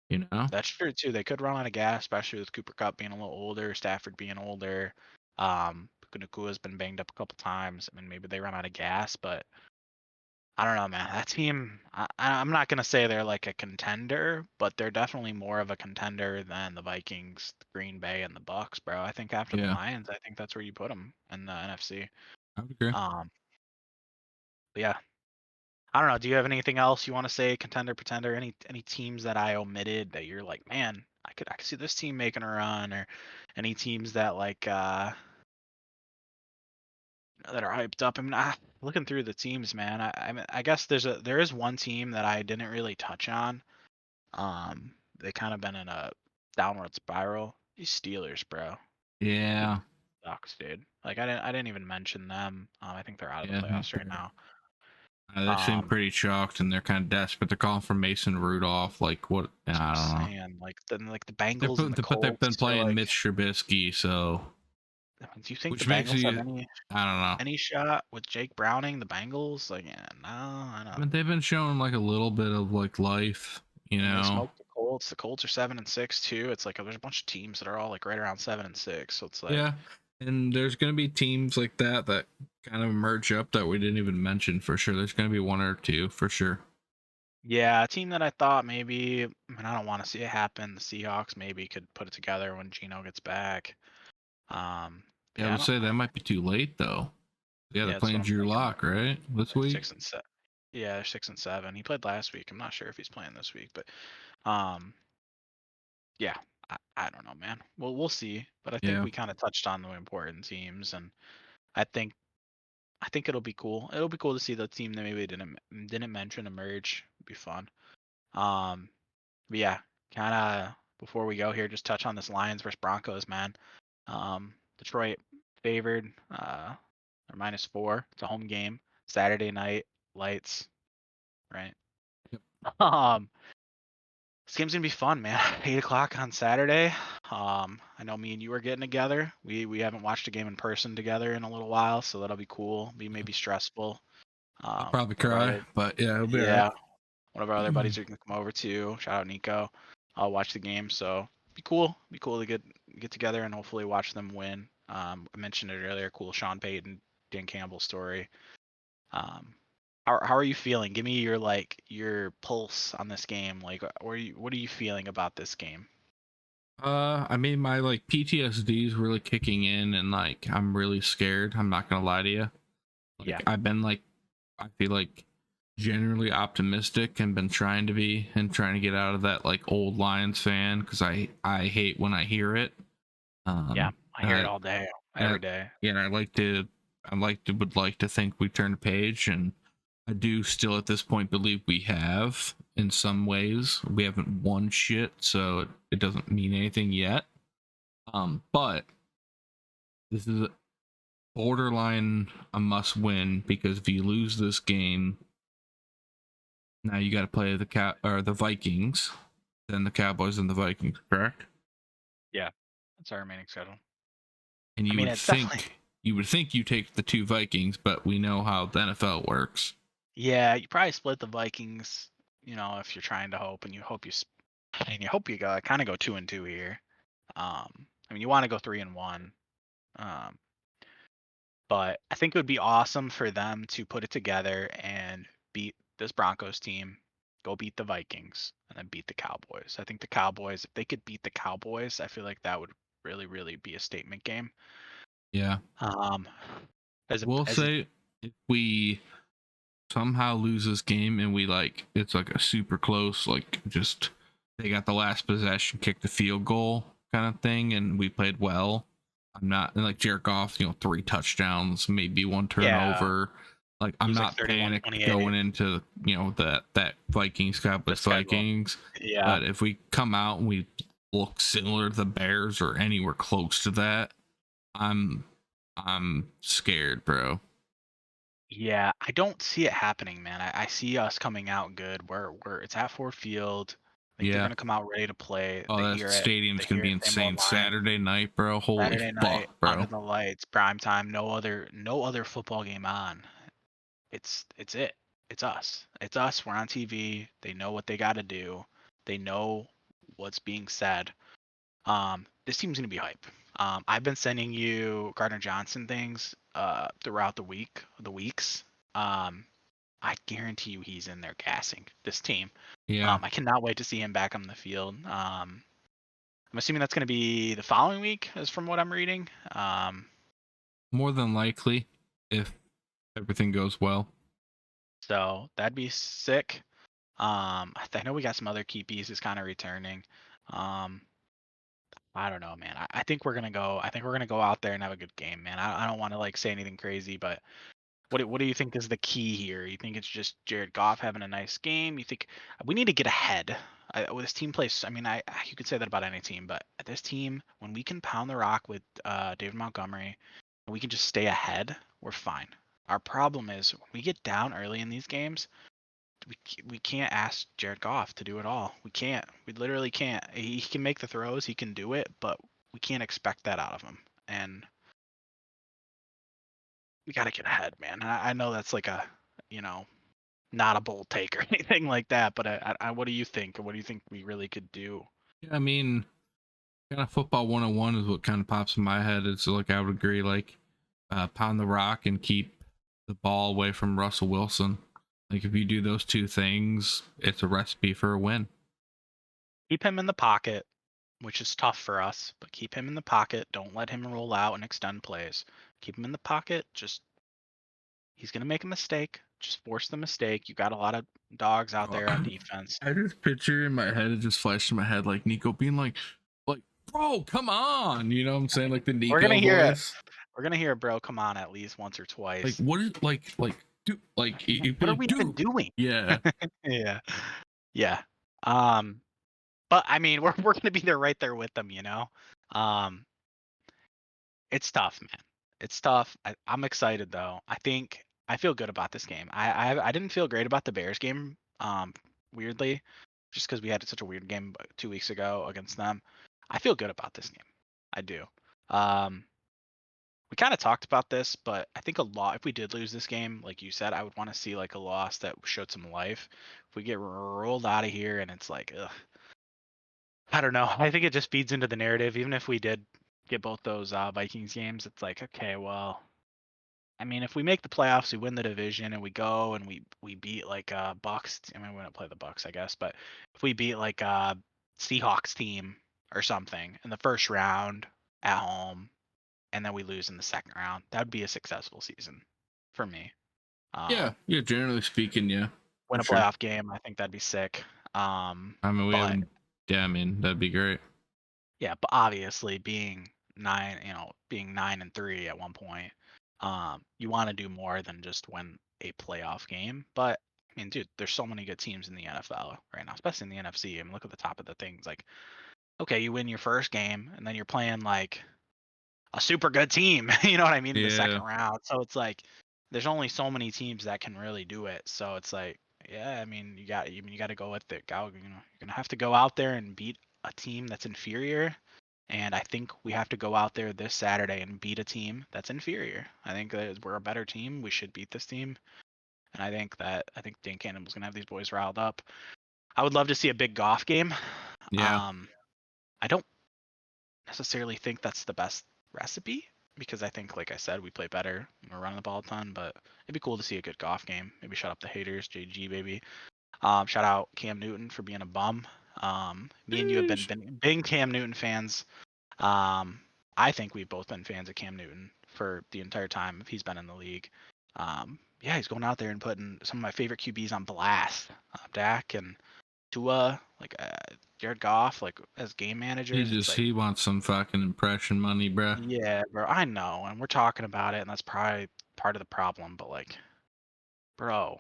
You know? that's true too. They could run out of gas, especially with Cooper Cup being a little older, Stafford being older. Puka Nakua's been banged up a couple times. I mean, maybe they run out of gas, but I don't know, man. That team, I'm not gonna say they're like a contender, but they're definitely more of a contender than the Vikings, the Green Bay, and the Bucks, bro. I think after the Yeah. Lions, I think that's where you put them in the NFC. I would agree. Um, but yeah, I don't know. Do you have anything else you want to say, contender, pretender? Any teams that I omitted that you're like, man, I could see this team making a run, or any teams that like that are hyped up? I mean, looking through the teams, man. I guess there is one team that I didn't really touch on. They kind of been in a downward spiral. These Steelers, bro. They Yeah. sucks, dude. Like I didn't even mention them. I think they're out of the Yeah. playoffs right now. They seem Um, pretty shocked and they're kind of desperate. They're calling for Mason Rudolph. Like, what? that's what I I'm don't know. saying. Like the Bengals and the But they've been Colts are playing like. Mitch Trubisky, so I mean, do you think the which makes Bengals have you, I don't know. any shot with Jake Browning? The Bengals, like, yeah, no, I I don't. mean, they've been showing like a little bit of like life, you And they know. smoked the Colts. The Colts are 7-6 too. It's like there's a bunch of teams that are all like right around 7-6. So it's like, Yeah, and there's gonna be teams like that kind of merge up that we didn't even mention for sure. There's gonna be one or two for sure. yeah, a team that I thought maybe, I mean, I don't want to see it happen. The Seahawks maybe could put it together when Gino gets back. But Yeah, I yeah, I would don't. say that might be too late though. Yeah, they're Yeah, that's what playing I'm Drew thinking. Lock right this They're week. 6-7. Yeah, they're 6-7. He played last week. I'm not sure if he's playing this week, but um, yeah, I don't know, man. Well, we'll see. But I think Yeah, we kind of touched on the important teams, and I think it'll be cool. It'll be cool to see the team that maybe didn't mention emerge. It'd be fun. Um, but yeah, kind of before we go here, just touch on this Lions versus Broncos, man. Detroit favored. They're -4. It's a home game. Saturday night lights, right? yep. Um, this game's gonna be fun, man. 8 o'clock on Saturday. I know me and you are getting together. We haven't watched a game in person together in a little while, so that'll be cool. Be maybe stressful. I'll probably One of our cry, other, but yeah, it'll be all right. yeah, one of our other buddies are gonna come over too. Shout out Nico. I'll watch the game, so be cool. Be cool to get together and hopefully watch them win. I mentioned it earlier. Cool Sean Payton, Dan Campbell story. Um, how are you feeling? Give me your pulse on this game. Like, what are you feeling about this game? I mean, my like PTSD is really kicking in, and like I'm really scared. I'm not gonna lie to you. Yeah, Like I've been like, I feel like generally optimistic and been trying to be and trying to get out of that like old Lions fan because I hate when I hear it. yeah. I And hear it all day, every day. yeah, and would like to think we turned a page, and I do still at this point believe we have in some ways. We haven't won shit, so it doesn't mean anything yet. But this is borderline a must win because if you lose this game, now you got to play the the Vikings, then the Cowboys and the Vikings, correct? Yeah, that's our remaining schedule. And I mean, it's definitely you would think you take the two Vikings, but we know how the NFL works. yeah. You probably split the Vikings. If you're trying to hope, and you hope you go kind of go 2-2 here. I mean, you want to go 3-1. Um, but I think it would be awesome for them to put it together and beat this Broncos team, go beat the Vikings, and then beat the Cowboys. I think the Cowboys, if they could beat the Cowboys, I feel like that would really, really be a statement game. Yeah. Um, We'll as a say if we somehow lose this game and we like it's like a super close, like just they got the last possession, kicked the field goal kind of thing, and we played well. I'm not and like Jared Goff, 3 touchdowns, maybe one yeah, turnover. Like I'm lose like not panicked going 31-28 into that Vikings the Cowboys schedule. Vikings. Yeah. But if we come out and we look similar to the Bears or anywhere close to that, I'm I'm scared, bro. Yeah, I don't see it happening, man. I see us coming out good. It's at Ford Field. I think they're Yeah. gonna come out ready to play. Oh, They that hear it. stadium's They gonna hear be it. Same old insane. line. Saturday night, bro. Holy Saturday night fuck, under bro. the lights, prime time. No other football game on. It's it. It's us. It's us. We're on TV. They know what they got to do. They know what's being said. This team's gonna be hype. I've been sending you Gardner Johnson things throughout the weeks. Um, I guarantee you he's in there gassing this team. Yeah, I cannot wait to see him back on the field. I'm assuming that's going to be the following week, as from what I'm reading. more than likely, if everything goes well. So that'd be sick. I know we got some other key pieces kind of returning. Um, I don't know, man. I think we're gonna go. I think we're gonna go out there and have a good game, man. I don't want to like say anything crazy, but what do you think is the key here? You think it's just Jared Goff having a nice game? You think we need to get ahead? This team plays. I mean, you could say that about any team, but this team, when we can pound the rock with David Montgomery, and we can just stay ahead, we're fine. Our problem is when we get down early in these games, we can't ask Jared Goff to do it all. We can't. We literally can't. He can make the throws, he can do it, but we can't expect that out of him. And we got to get ahead, man. And I know that's like you know, not a bold take or anything like that, but what do you think? What do you think we really could do? Yeah, I mean, kind of football 101 is what kind of pops in my head. It's like I would agree, like pound the rock and keep the ball away from Russell Wilson. Like if you do those two things, it's a recipe for a win. Keep him in the pocket, which is tough for us, but keep him in the pocket. Don't let him roll out and extend plays. Keep him in the pocket. Just he's gonna make a mistake. Just force the mistake. You got a lot of dogs out Oh, there on defense. I just picture in my head, it just flashed in my head like Nico being like, bro, come on. You know what I'm saying? Like the We're gonna Nico hear it. voice. We're gonna hear bro come on at least once or Like twice. what is dude like you'd be What are like, we even dude. doing? Yeah. Yeah. Yeah. Um, but I mean, we're gonna be there right there with them, Um, it's tough, man. It's tough. I'm excited though. I feel good about this game. I didn't feel great about the Bears game. Weirdly, just because we had such a weird game 2 weeks ago against them. I feel good about this game. I do. Um, we kind of talked about this, but I think a lot. If we did lose this game, like you said, I would want to see like a loss that showed some life. If we get rolled out of here and it's like, ugh, I don't know. I think it just feeds into the narrative. Even if we did get both those Vikings games, it's like, okay, well, I mean, if we make the playoffs, we win the division, and we go and we beat like Bucks. I mean, we don't play the Bucks, I guess, but if we beat like Seahawks team or something in the first round at home, and then we lose in the second round, that would be a successful season for me. Yeah. Um, Yeah. Generally speaking, yeah, win for a sure. playoff game, I think that'd be sick. I mean, we But haven't. Yeah, I mean, that'd be great. yeah, but obviously being 9-3 at one point, you want to do more than just win a playoff game. But I mean, dude, there's so many good teams in the NFL right now, especially in the NFC. I mean, look at the top of the things. Like, okay, you win your first game, and then you're playing like a super good team. You know what I mean? In the Yeah. second round. So it's like there's only so many teams that can really do it. So it's like, yeah, I mean, you got to go with it. You're gonna have to go out there and beat a team that's inferior. And I think we have to go out there this Saturday and beat a team that's inferior. I think that we're a better team. We should beat this team. And I think Dan Cannon's gonna have these boys riled up. I would love to see a big golf game. Yeah. I don't necessarily think that's the best recipe because I think, like I said, we play better when we're running the ball a ton. But it'd be cool to see a good golf game. Maybe shut up the haters, JG baby. Shout out Cam Newton for being a bum. Me and you have been big Cam Newton fans. I think we've both been fans of Cam Newton for the entire time he's been in the league. Yeah, he's going out there and putting some of my favorite QBs on blast. Dak and Tua, like Jared Goff, like as game managers. It's like, He wants some fucking impression money, bruh. yeah, bro, I know, and we're talking about it, and that's probably part of the problem. But like, bro,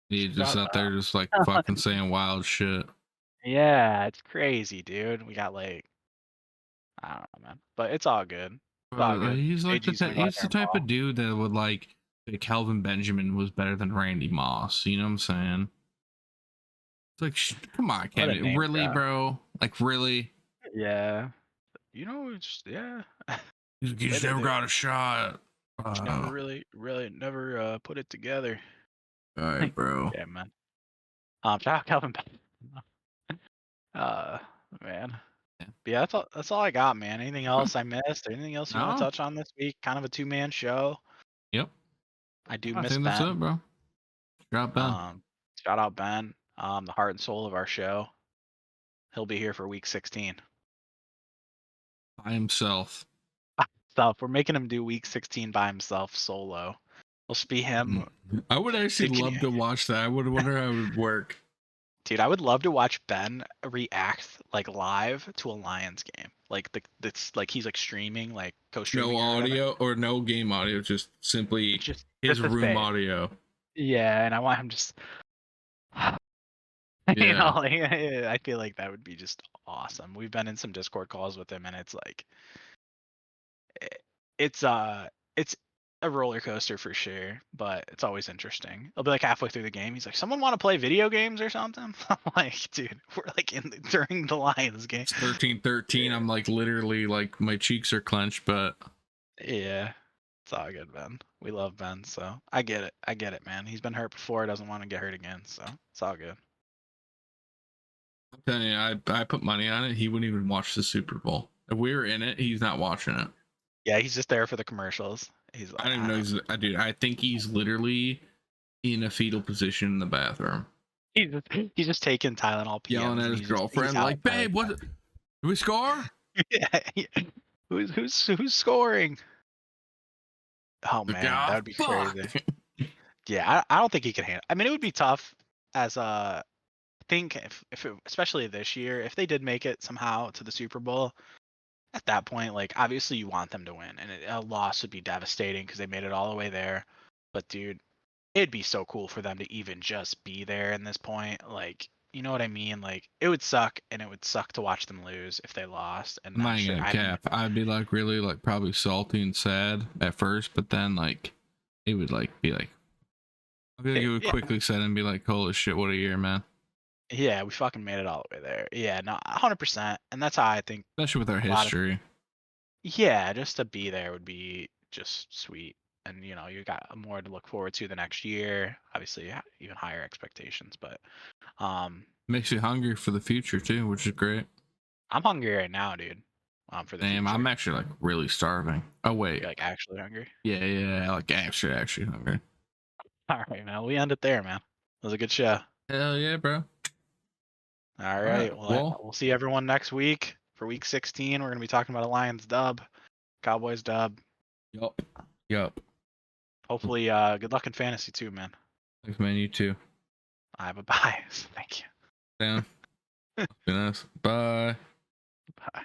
He's just shut out there just like up. fucking saying wild shit. Yeah, it's crazy, dude. We got like, I don't know, man, but it's all good. It's all good. He's like JG's gonna go out he's there the and type ball. of dude that would like say Calvin Benjamin was better than Randy Moss. You know what I'm saying? It's like, come on, What a Cam, name really, drop. bro? Like, really? Yeah. It's yeah. You just They never got a shot. just never really never put it together. All right, bro. Yeah, man. Shout out Calvin. Uh, man. Yeah. But yeah, that's all I got, man. Anything else I missed? Anything else you want to No. touch on this week? Kind of a two-man show. Yep. I do I miss think that's Ben. it, bro. Drop Ben Shout out Ben. The heart and soul of our show. He'll be here for week 16. by himself. We're making him do week 16 by himself solo. It'll just be him. I would actually Dude, love to watch that. I would wonder how it would work. Dude, I would love to watch Ben react like live to a Lions game. Like that's like he's like streaming, like No co-streaming or whatever. audio or no game audio, just simply his Just his room face. audio. Yeah, and I want him just Yeah. like, I feel like that would be just awesome. We've been in some Discord calls with him and it's like it's it's a roller coaster for sure, but it's always interesting. It'll be like halfway through the game, he's like, "Someone want to play video games or something?" I'm like, "Dude, we're like during the Lions game." It's 13-13. I'm like literally like my cheeks are clenched, but Yeah, it's all good, Ben. We love Ben, so I get it. I get it, man. He's been hurt before, doesn't want to get hurt again, so it's all good. I'm telling you, I put money on it. He wouldn't even watch the Super Bowl. If we were in it, he's not watching it. Yeah, he's just there for the commercials. He's I like, don't even know dude. I think he's literally in a fetal position in the bathroom, he's just taking Tylenol PMs yelling at and his he's girlfriend, out like, "Babe, what? Did we score?" yeah, who's scoring? Oh Like, man, that ah, would be fuck. crazy. Yeah, I don't think he can handle. I mean, it would be tough as a. I think if it, especially this year, if they did make it somehow to the Super Bowl, at that point, like obviously you want them to win, and a loss would be devastating because they made it all the way there. But dude, it'd be so cool for them to even just be there in this point. Like, you know what I mean? Like, it would suck, and it would suck to watch them lose if they lost. And I'm not not sure. gonna I don't. cap. I'd be like really like probably salty and sad at first, but then like it would like be like I feel like it would Yeah, quickly set and be like, "Holy shit, what a year, man!" yeah, we fucking made it all the way there. Yeah, no, 100%. And that's how I think Especially with our a lot of. history. Yeah, just to be there would be just sweet. And you got more to look forward to the next year. Obviously, even higher expectations. But Makes you hungry for the future too, which is great. I'm hungry right now, dude. For the Damn, I'm future. actually like really starving. Oh wait, You're like actually hungry. yeah, like actually hungry. All right, man. We end it there, man. It was a good show. Hell yeah, bro. All All right, right. Well, well, we'll see everyone next week for week 16. We're going to be talking about a Lions dub, Cowboys dub. yup. Hopefully, good luck in fantasy too, man. Thanks, man. You too. I have a bias. Thank you. Down. Been us. Bye. Bye.